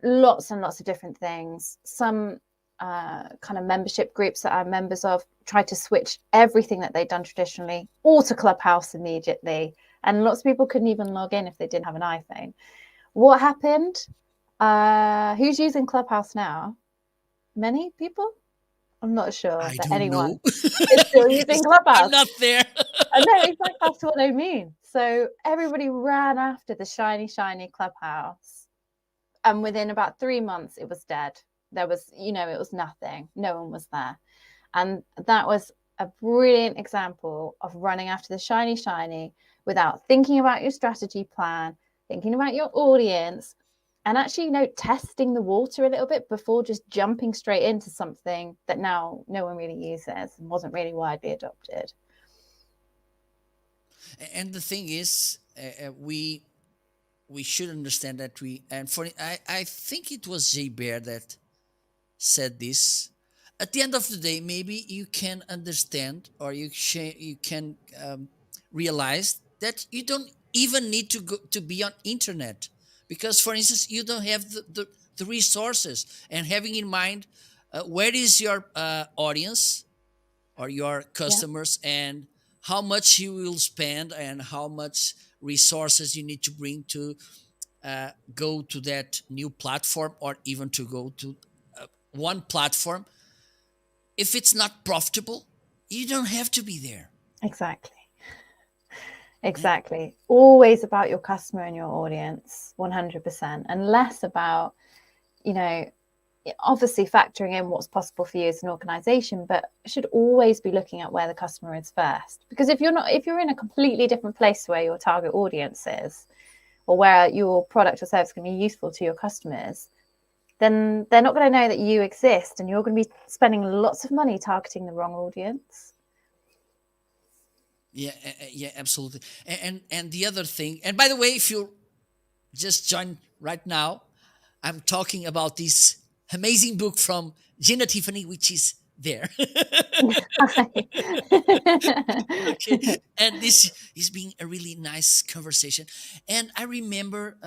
Speaker 2: Lots and lots of different things. Some kind of membership groups that I'm members of tried to switch everything that they'd done traditionally all to Clubhouse immediately. And lots of people couldn't even log in if they didn't have an iPhone. What happened? Who's using Clubhouse now? Many people? I'm not sure that anyone is still using Clubhouse.
Speaker 1: I'm not there.
Speaker 2: I know, exactly. That's what I mean. So everybody ran after the shiny Clubhouse. And within about 3 months, it was dead. There was, it was nothing. No one was there. And that was a brilliant example of running after the shiny without thinking about your strategy plan, thinking about your audience, and actually, testing the water a little bit before just jumping straight into something that now no one really uses and wasn't really widely adopted.
Speaker 1: And the thing is, we should understand that I think it was Jay Bear that said this. At the end of the day, maybe you can understand, or you can realize that you don't even need to go to be on internet, because, for instance, you don't have the resources. And having in mind where is your audience or your
Speaker 2: Yeah,
Speaker 1: customers, and how much you will spend and how much resources you need to bring to go to that new platform, or even to go to one platform. If it's not profitable, you don't have to be there.
Speaker 2: exactly.
Speaker 1: And
Speaker 2: Exactly. Always about your customer and your audience, 100%, and less about, you know, obviously factoring in what's possible for you as an organization, but should always be looking at where the customer is first. Because if you're in a completely different place where your target audience is, or where your product or service can be useful to your customers, then they're not going to know that you exist, and you're going to be spending lots of money targeting the wrong audience.
Speaker 1: yeah, yeah, absolutely. And the other thing, and by the way, if you just join right now, I'm talking about this amazing book from Jenna Tiffany, which is there. Okay, and this is being a really nice conversation. And I remember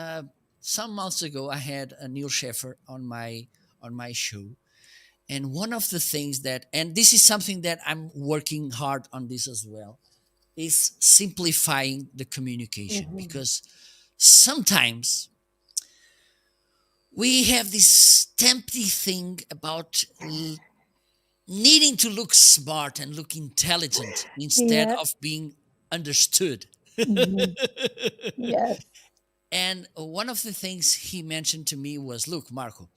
Speaker 1: some months ago I had a Neil Sheffer on my show, and one of the things that, and this is something that I'm working hard on this as well, is simplifying the communication,
Speaker 2: Mhm.
Speaker 1: because sometimes we have this tempting thing about needing to look smart and look intelligent instead
Speaker 2: Yeah.
Speaker 1: of being understood.
Speaker 2: Mhm. Yes.
Speaker 1: And one of the things he mentioned to me was, look, Marco,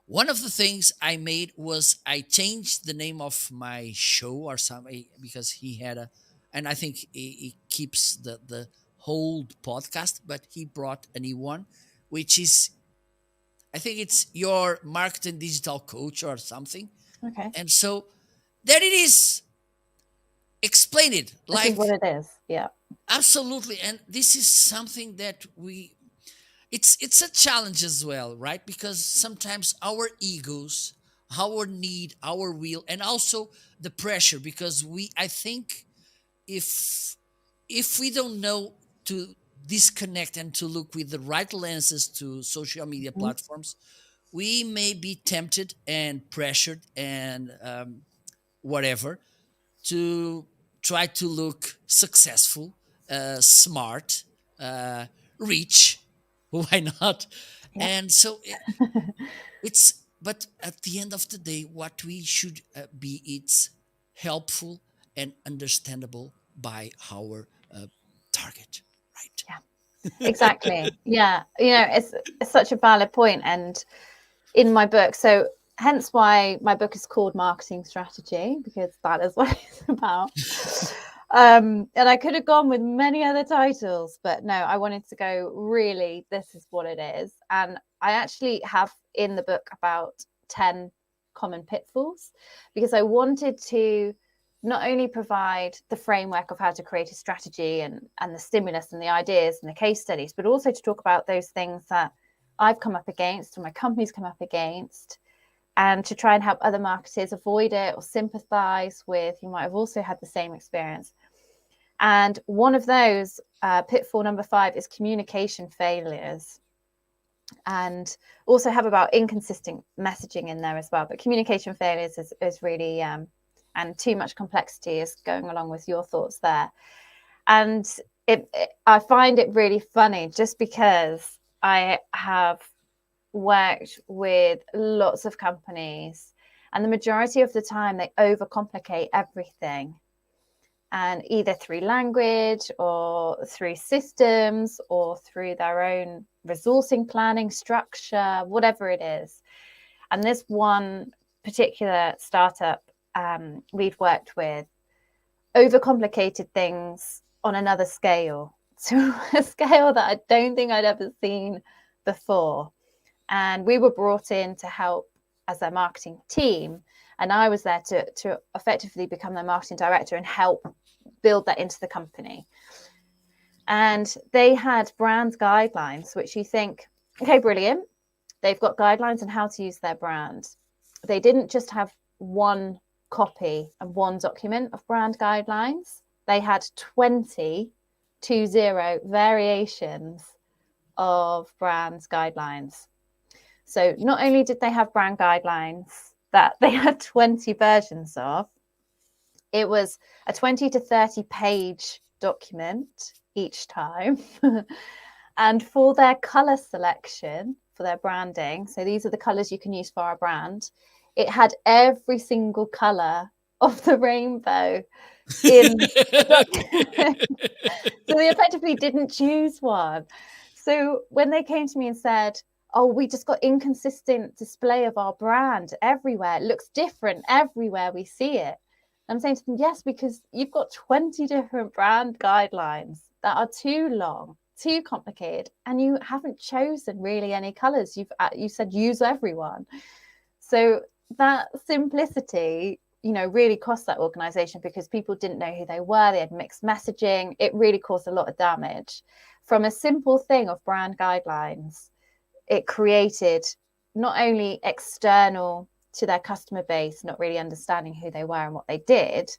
Speaker 1: one of the things I made was I changed the name of my show or something, because he had a, and I think he keeps the whole podcast, but he brought a new one, which is, I think it's your marketing digital coach or something.
Speaker 2: Okay.
Speaker 1: And so there it is. Explain it
Speaker 2: This is what
Speaker 1: like
Speaker 2: it is. Yeah.
Speaker 1: absolutely. And this is something that it's a challenge as well, right? Because sometimes our egos, our need, our will, and also the pressure, because I think if we don't know to disconnect and to look with the right lenses to social media
Speaker 2: Mhm.
Speaker 1: platforms, we may be tempted and pressured and whatever, to try to look successful, smart, uh, rich. Why not?
Speaker 2: Yeah.
Speaker 1: And so but at the end of the day, what we should be, it's helpful and understandable by our target, right?
Speaker 2: Yeah. Exactly. Yeah. It's such a valid point. And in my book, so hence why my book is called Marketing Strategy, because that is what it's about. And I could have gone with many other titles, but no, I wanted to go, really, this is what it is. And I actually have in the book about 10 common pitfalls, because I wanted to not only provide the framework of how to create a strategy and the stimulus and the ideas and the case studies, but also to talk about those things that I've come up against and my company's come up against, and to try and help other marketers avoid it or sympathize with who might have also had the same experience. And one of those, pitfall number 5, is communication failures. And also have about inconsistent messaging in there as well. But communication failures is really, and too much complexity is going along with your thoughts there. And I find it really funny, just because I have worked with lots of companies, and the majority of the time they overcomplicate everything, and either through language or through systems or through their own resourcing planning structure, whatever it is. And this one particular startup we've worked with, overcomplicated things on another scale, to a scale that I don't think I'd ever seen before. And we were brought in to help as their marketing team. And I was there to effectively become their marketing director and help build that into the company. And they had brand guidelines, which you think, okay, brilliant. They've got guidelines on how to use their brand. They didn't just have one copy and one document of brand guidelines. They had 20 variations of brand guidelines. So not only did they have brand guidelines that they had 20 versions of, it was a 20 to 30 page document each time. And for their color selection, for their branding, so these are the colors you can use for our brand, it had every single color of the rainbow in the document. So they effectively didn't choose one. So when they came to me and said, oh, we just got inconsistent display of our brand everywhere, it looks different everywhere we see it, I'm saying to them, yes, because you've got 20 different brand guidelines that are too long, too complicated, and you haven't chosen really any colors. You said use everyone. So that simplicity, really cost that organization, because people didn't know who they were. They had mixed messaging. It really caused a lot of damage. From a simple thing of brand guidelines, it created not only external to their customer base, not really understanding who they were and what they did,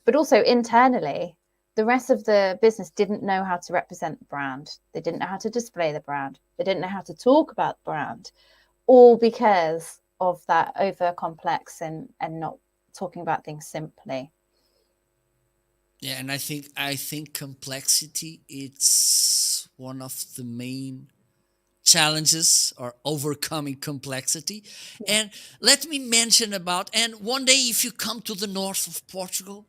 Speaker 2: but also internally, the rest of the business didn't know how to represent the brand. They didn't know how to display the brand. They didn't know how to talk about the brand, all because of that over complex and not talking about things simply.
Speaker 1: Yeah, and I think complexity, it's one of the main challenges, or overcoming complexity. And let me mention about, and one day if you come to the north of Portugal,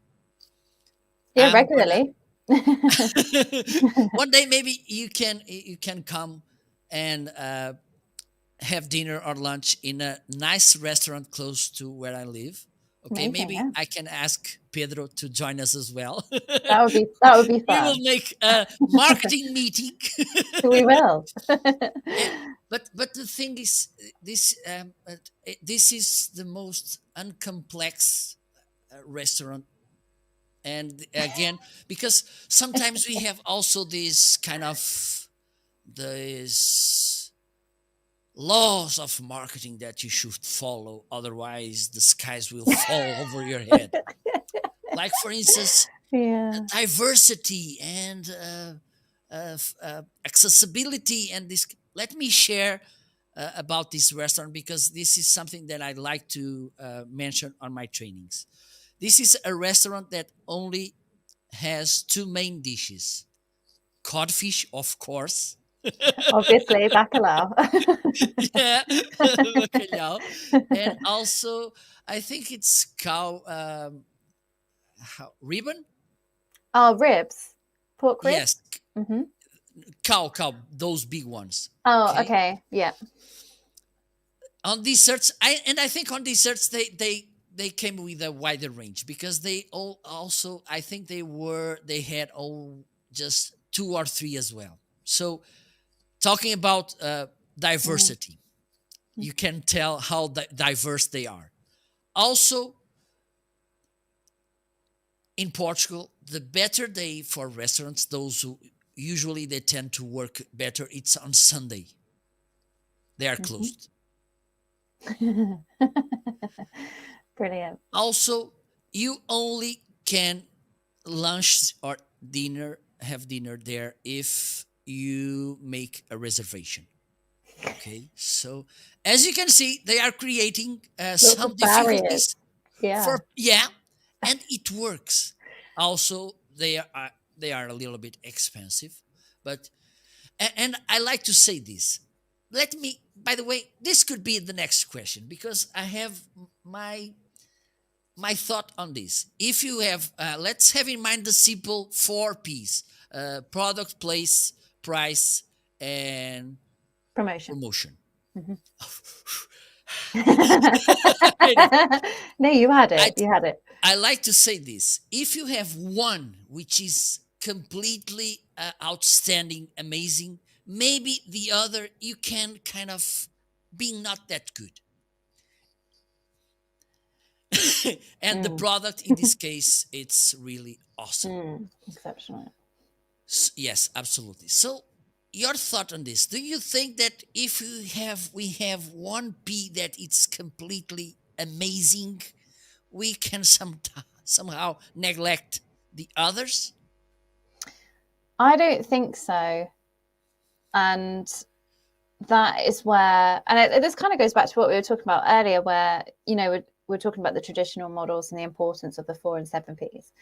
Speaker 2: regularly.
Speaker 1: One day maybe you can come and have dinner or lunch in a nice restaurant close to where I live. Okay,
Speaker 2: Amazing,
Speaker 1: maybe
Speaker 2: yeah.
Speaker 1: I can ask Pedro to join us as well.
Speaker 2: That would be
Speaker 1: We will
Speaker 2: fun.
Speaker 1: make a marketing meeting.
Speaker 2: We will.
Speaker 1: But the thing is, this is the most uncomplex restaurant. And again, because sometimes we have also this kind of these laws of marketing that you should follow, otherwise the skies will fall over your head. Like, for instance, diversity and accessibility, and this. Let me share about this restaurant, because this is something that I like to mention on my trainings. This is a restaurant that only has two main dishes: codfish, of course.
Speaker 2: Obviously, bacalhau.
Speaker 1: Yeah, bacalhau, and also I think it's cow ribbon.
Speaker 2: Oh, ribs, pork ribs.
Speaker 1: Yes,
Speaker 2: Mm-hmm.
Speaker 1: cow, those big ones.
Speaker 2: Oh, okay, yeah.
Speaker 1: On desserts, I think on desserts they came with a wider range, because they all also, I think they had all just two or three as well. So talking about diversity, you can tell how diverse they are. Also, in Portugal, the better day for restaurants, those who usually they tend to work better, it's on Sunday. They are closed.
Speaker 2: Brilliant.
Speaker 1: Also, you only can lunch or have dinner there if you make a reservation. Okay, so as you can see, they are creating some difficulties. And it works. Also, they are a little bit expensive, but and I like to say this. Let me, by the way, this could be the next question, because I have my thought on this. If you have, let's have in mind the simple 4 P's: product, place, price, and promotion.
Speaker 2: Mm-hmm. No, you had it.
Speaker 1: I like to say this: if you have one which is completely outstanding, amazing, maybe the other you can kind of being not that good. And the
Speaker 2: Mm,
Speaker 1: product in this case, it's really awesome.
Speaker 2: exceptional.
Speaker 1: Yes, absolutely. So, your thought on this? Do you think that if we have one P that it's completely amazing, we can somehow neglect the others?
Speaker 2: I don't think so. And that is where, and this kind of goes back to what we were talking about earlier, where, we're talking about the traditional models and the importance of the 4 and 7 Ps.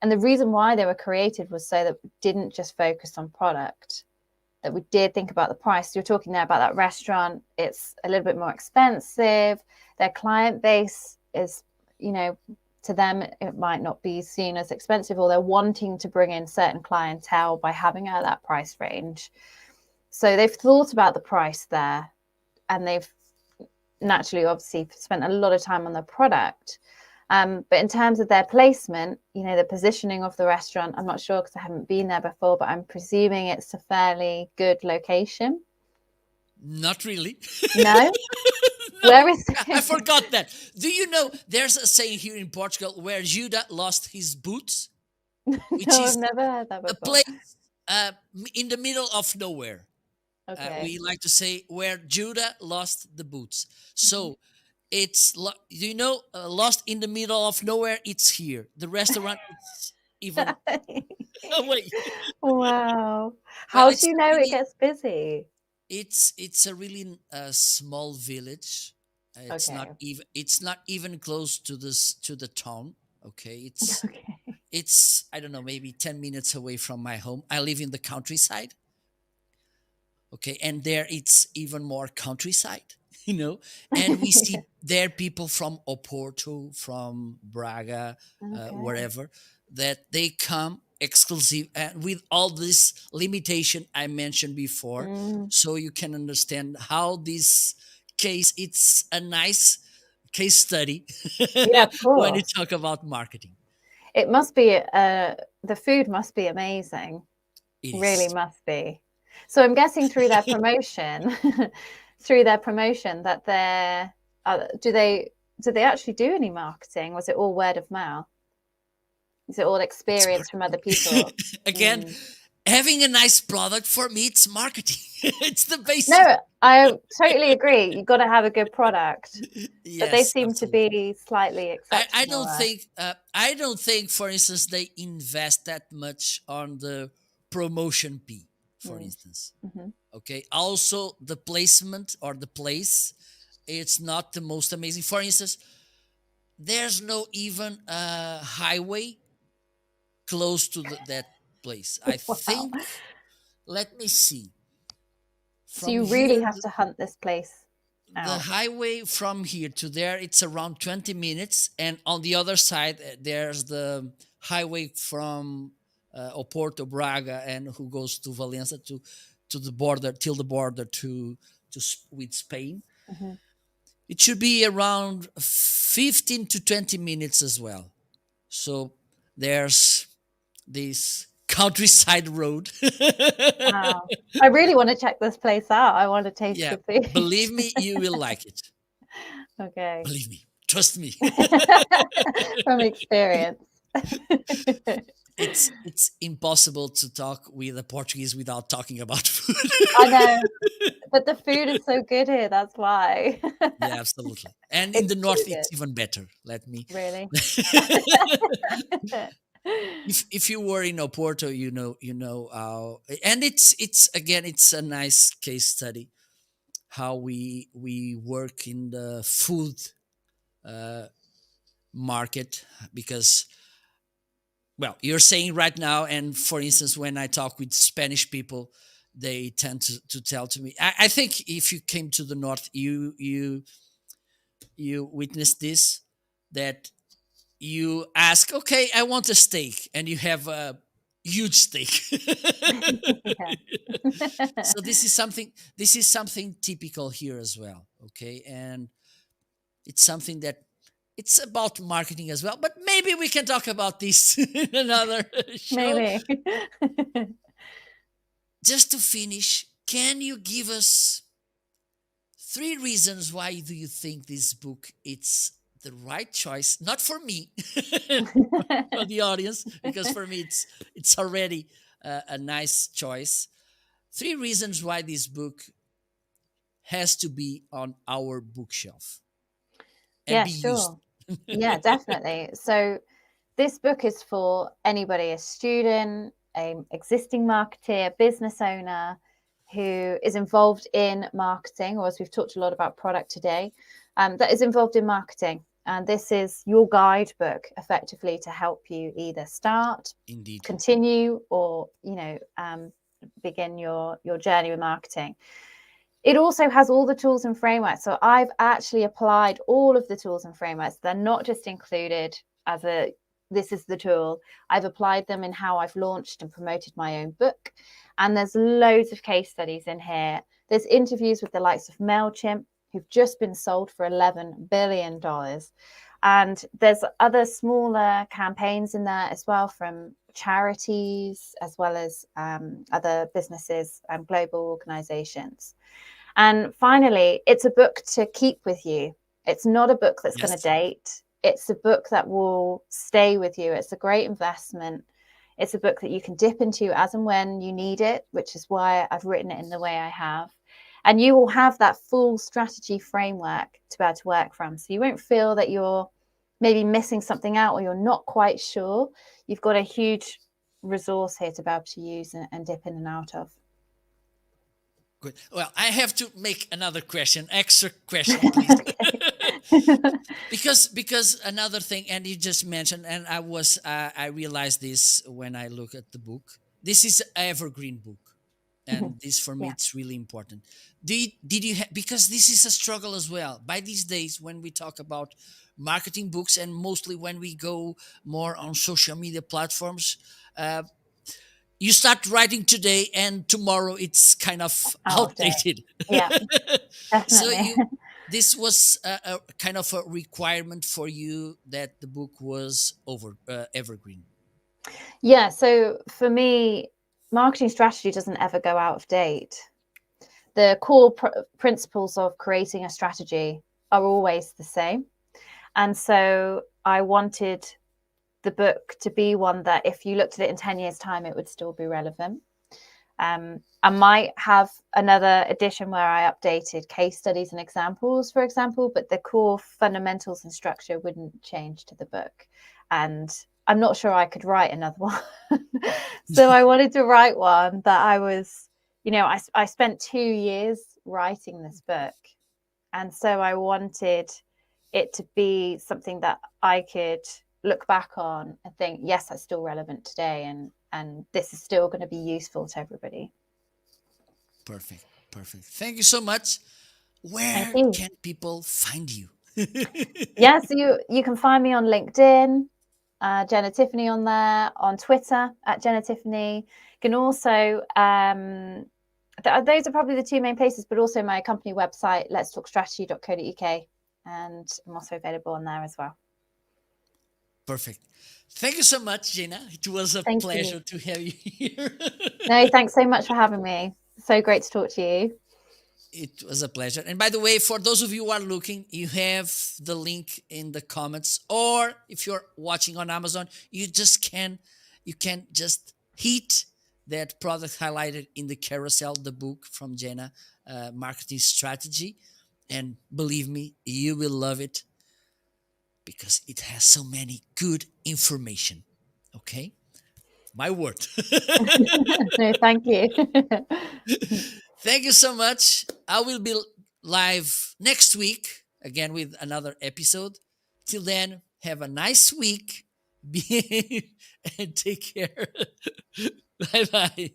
Speaker 2: And the reason why they were created was so that we didn't just focus on product, that we did think about the price. You're talking there about that restaurant. It's a little bit more expensive. Their client base is, to them, it might not be seen as expensive, or they're wanting to bring in certain clientele by having it at that price range. So they've thought about the price there, and they've naturally, obviously, spent a lot of time on the product. But in terms of their placement, the positioning of the restaurant, I'm not sure because I haven't been there before, but I'm presuming it's a fairly good location.
Speaker 1: Not really.
Speaker 2: No?
Speaker 1: No,
Speaker 2: Where is
Speaker 1: I
Speaker 2: it?
Speaker 1: forgot that. Do you know there's a saying here in Portugal where Judah lost his boots, which
Speaker 2: No, I've
Speaker 1: is
Speaker 2: never heard that
Speaker 1: a
Speaker 2: before.
Speaker 1: place in the middle of nowhere.
Speaker 2: Okay.
Speaker 1: We like to say where Judah lost the boots. So lost in the middle of nowhere. It's here. The restaurant is even away.
Speaker 2: Wow.
Speaker 1: Well,
Speaker 2: How do you know it gets busy?
Speaker 1: it's a really small village.
Speaker 2: Okay.
Speaker 1: It's not even close to the town. Okay,
Speaker 2: Okay.
Speaker 1: it's I don't know, maybe 10 minutes away from my home. I live in the countryside. Okay, and there it's even more countryside. And we see there people from Oporto, from Braga,
Speaker 2: Okay.
Speaker 1: wherever, that they come exclusive and with all this limitation I mentioned before,
Speaker 2: Mm.
Speaker 1: so you can understand how this case it's a nice case study
Speaker 2: Yeah, of
Speaker 1: when you
Speaker 2: course.
Speaker 1: talk about marketing.
Speaker 2: It must be, the food must be amazing.
Speaker 1: It
Speaker 2: Really
Speaker 1: is.
Speaker 2: must be. So I'm guessing through their promotion, that do they actually do any marketing? Was it all word of mouth? Is it all
Speaker 1: It's
Speaker 2: experience from other
Speaker 1: marketing.
Speaker 2: people?
Speaker 1: Again,
Speaker 2: Mm.
Speaker 1: having a nice product for me, it's marketing. It's the basic.
Speaker 2: No, I totally agree. You've got to have a good product, but they
Speaker 1: Yes,
Speaker 2: seem to
Speaker 1: absolutely.
Speaker 2: be slightly
Speaker 1: I
Speaker 2: exceptional
Speaker 1: don't
Speaker 2: there.
Speaker 1: think for instance they invest that much on the promotion P, for
Speaker 2: Mm.
Speaker 1: instance.
Speaker 2: Hmm.
Speaker 1: Okay. Also the placement or the place, it's not the most amazing. For instance, there's no even a highway close to that place. I
Speaker 2: Wow.
Speaker 1: think, let me see.
Speaker 2: So
Speaker 1: From
Speaker 2: you really
Speaker 1: here,
Speaker 2: have to hunt this place
Speaker 1: the
Speaker 2: out.
Speaker 1: highway from here to there, it's around 20 minutes. And on the other side, there's the highway from Oporto, Braga, and who goes to Valencia to the border, till the border with Spain.
Speaker 2: Hmm.
Speaker 1: It should be around 15 to 20 minutes as well. So there's this countryside road.
Speaker 2: Wow. I really want to check this place out. I want to taste
Speaker 1: Yeah,
Speaker 2: the food.
Speaker 1: believe me, you will like it.
Speaker 2: Okay.
Speaker 1: Believe me, trust me.
Speaker 2: From experience.
Speaker 1: It's impossible to talk with a Portuguese without talking about food.
Speaker 2: I know, but the food is so good here. That's why.
Speaker 1: Yeah, absolutely. And in
Speaker 2: It's
Speaker 1: the
Speaker 2: too
Speaker 1: north,
Speaker 2: good,
Speaker 1: it's even better. Let me.
Speaker 2: really.
Speaker 1: If you were in Oporto, you know how, and it's again, it's a nice case study how we work in the food uh, market, because, well, you're saying right now, and for instance, when I talk with Spanish people, they tend to tell to me. I think if you came to the north, you witnessed this, that you ask, okay, I want a steak, and you have a huge steak.
Speaker 2: Yeah.
Speaker 1: So this is something typical here as well. Okay, and it's something that it's about marketing as well, but maybe we can talk about this in another show.
Speaker 2: Maybe.
Speaker 1: Just to finish, can you give us three reasons why do you think this book it's the right choice? Not for me, for the audience, because for me it's already a nice choice. Three reasons why this book has to be on our bookshelf and
Speaker 2: Yeah,
Speaker 1: be used.
Speaker 2: sure. Yeah, definitely. So this book is for anybody, a student, a existing marketer, business owner who is involved in marketing, or as we've talked a lot about product today, that is involved in marketing. And this is your guidebook effectively to help you either start,
Speaker 1: Indeed.
Speaker 2: continue, or begin your journey with marketing. It also has all the tools and frameworks. So I've actually applied all of the tools and frameworks. They're not just included as this is the tool. I've applied them in how I've launched and promoted my own book. And there's loads of case studies in here. There's interviews with the likes of MailChimp, who've just been sold for $11 billion. And there's other smaller campaigns in there as well, from charities as well as other businesses and global organizations. And finally, it's a book to keep with you. It's not a book that's going to date. It's a book that will stay with you. It's a great investment. It's a book that you can dip into as and when you need it, which is why I've written it in the way I have. And you will have that full strategy framework to be able to work from. So you won't feel that you're maybe missing something out or you're not quite sure. You've got a huge resource here to be able to use and dip in and out of.
Speaker 1: Good. Well, I have to make another question, extra question, please. because another thing, and you just mentioned, and I realized this when I look at the book. This is an evergreen book, and this for me it's really important. Did you because this is a struggle as well by these days when we talk about marketing books, and mostly when we go more on social media platforms. You start writing today and tomorrow it's kind of outdated.
Speaker 2: Yeah,
Speaker 1: So
Speaker 2: definitely.
Speaker 1: this was a kind of a requirement for you that the book was evergreen.
Speaker 2: Yeah, so for me, marketing strategy doesn't ever go out of date. The core principles of creating a strategy are always the same. And so I wanted the book to be one that if you looked at it in 10 years' time, it would still be relevant. I might have another edition where I updated case studies and examples, for example, but the core fundamentals and structure wouldn't change to the book. And I'm not sure I could write another one. So I wanted to write one that I was, I spent 2 years writing this book. And so I wanted it to be something that I could look back on and think, yes, that's still relevant today. And this is still going to be useful to everybody.
Speaker 1: Perfect. Thank you so much. Where can people find you?
Speaker 2: Yeah, so you can find me on LinkedIn, Jenna Tiffany on there, on Twitter at Jenna Tiffany. You can also, those are probably the two main places, but also my company website, letstalkstrategy.co.uk. And I'm also available on there as well.
Speaker 1: Perfect. Thank you so much, Jenna. It was a pleasure to have you here.
Speaker 2: No, thanks so much for having me. So great to talk to you.
Speaker 1: It was a pleasure. And by the way, for those of you who are looking, you have the link in the comments. Or if you're watching on Amazon, you can just hit that product highlighted in the carousel, the book from Jenna, Marketing Strategy. And believe me, you will love it because it has so many good information. Okay? My word.
Speaker 2: No, thank you.
Speaker 1: Thank you so much. I will be live next week again with another episode. Till then, have a nice week. Behave and take care. Bye bye.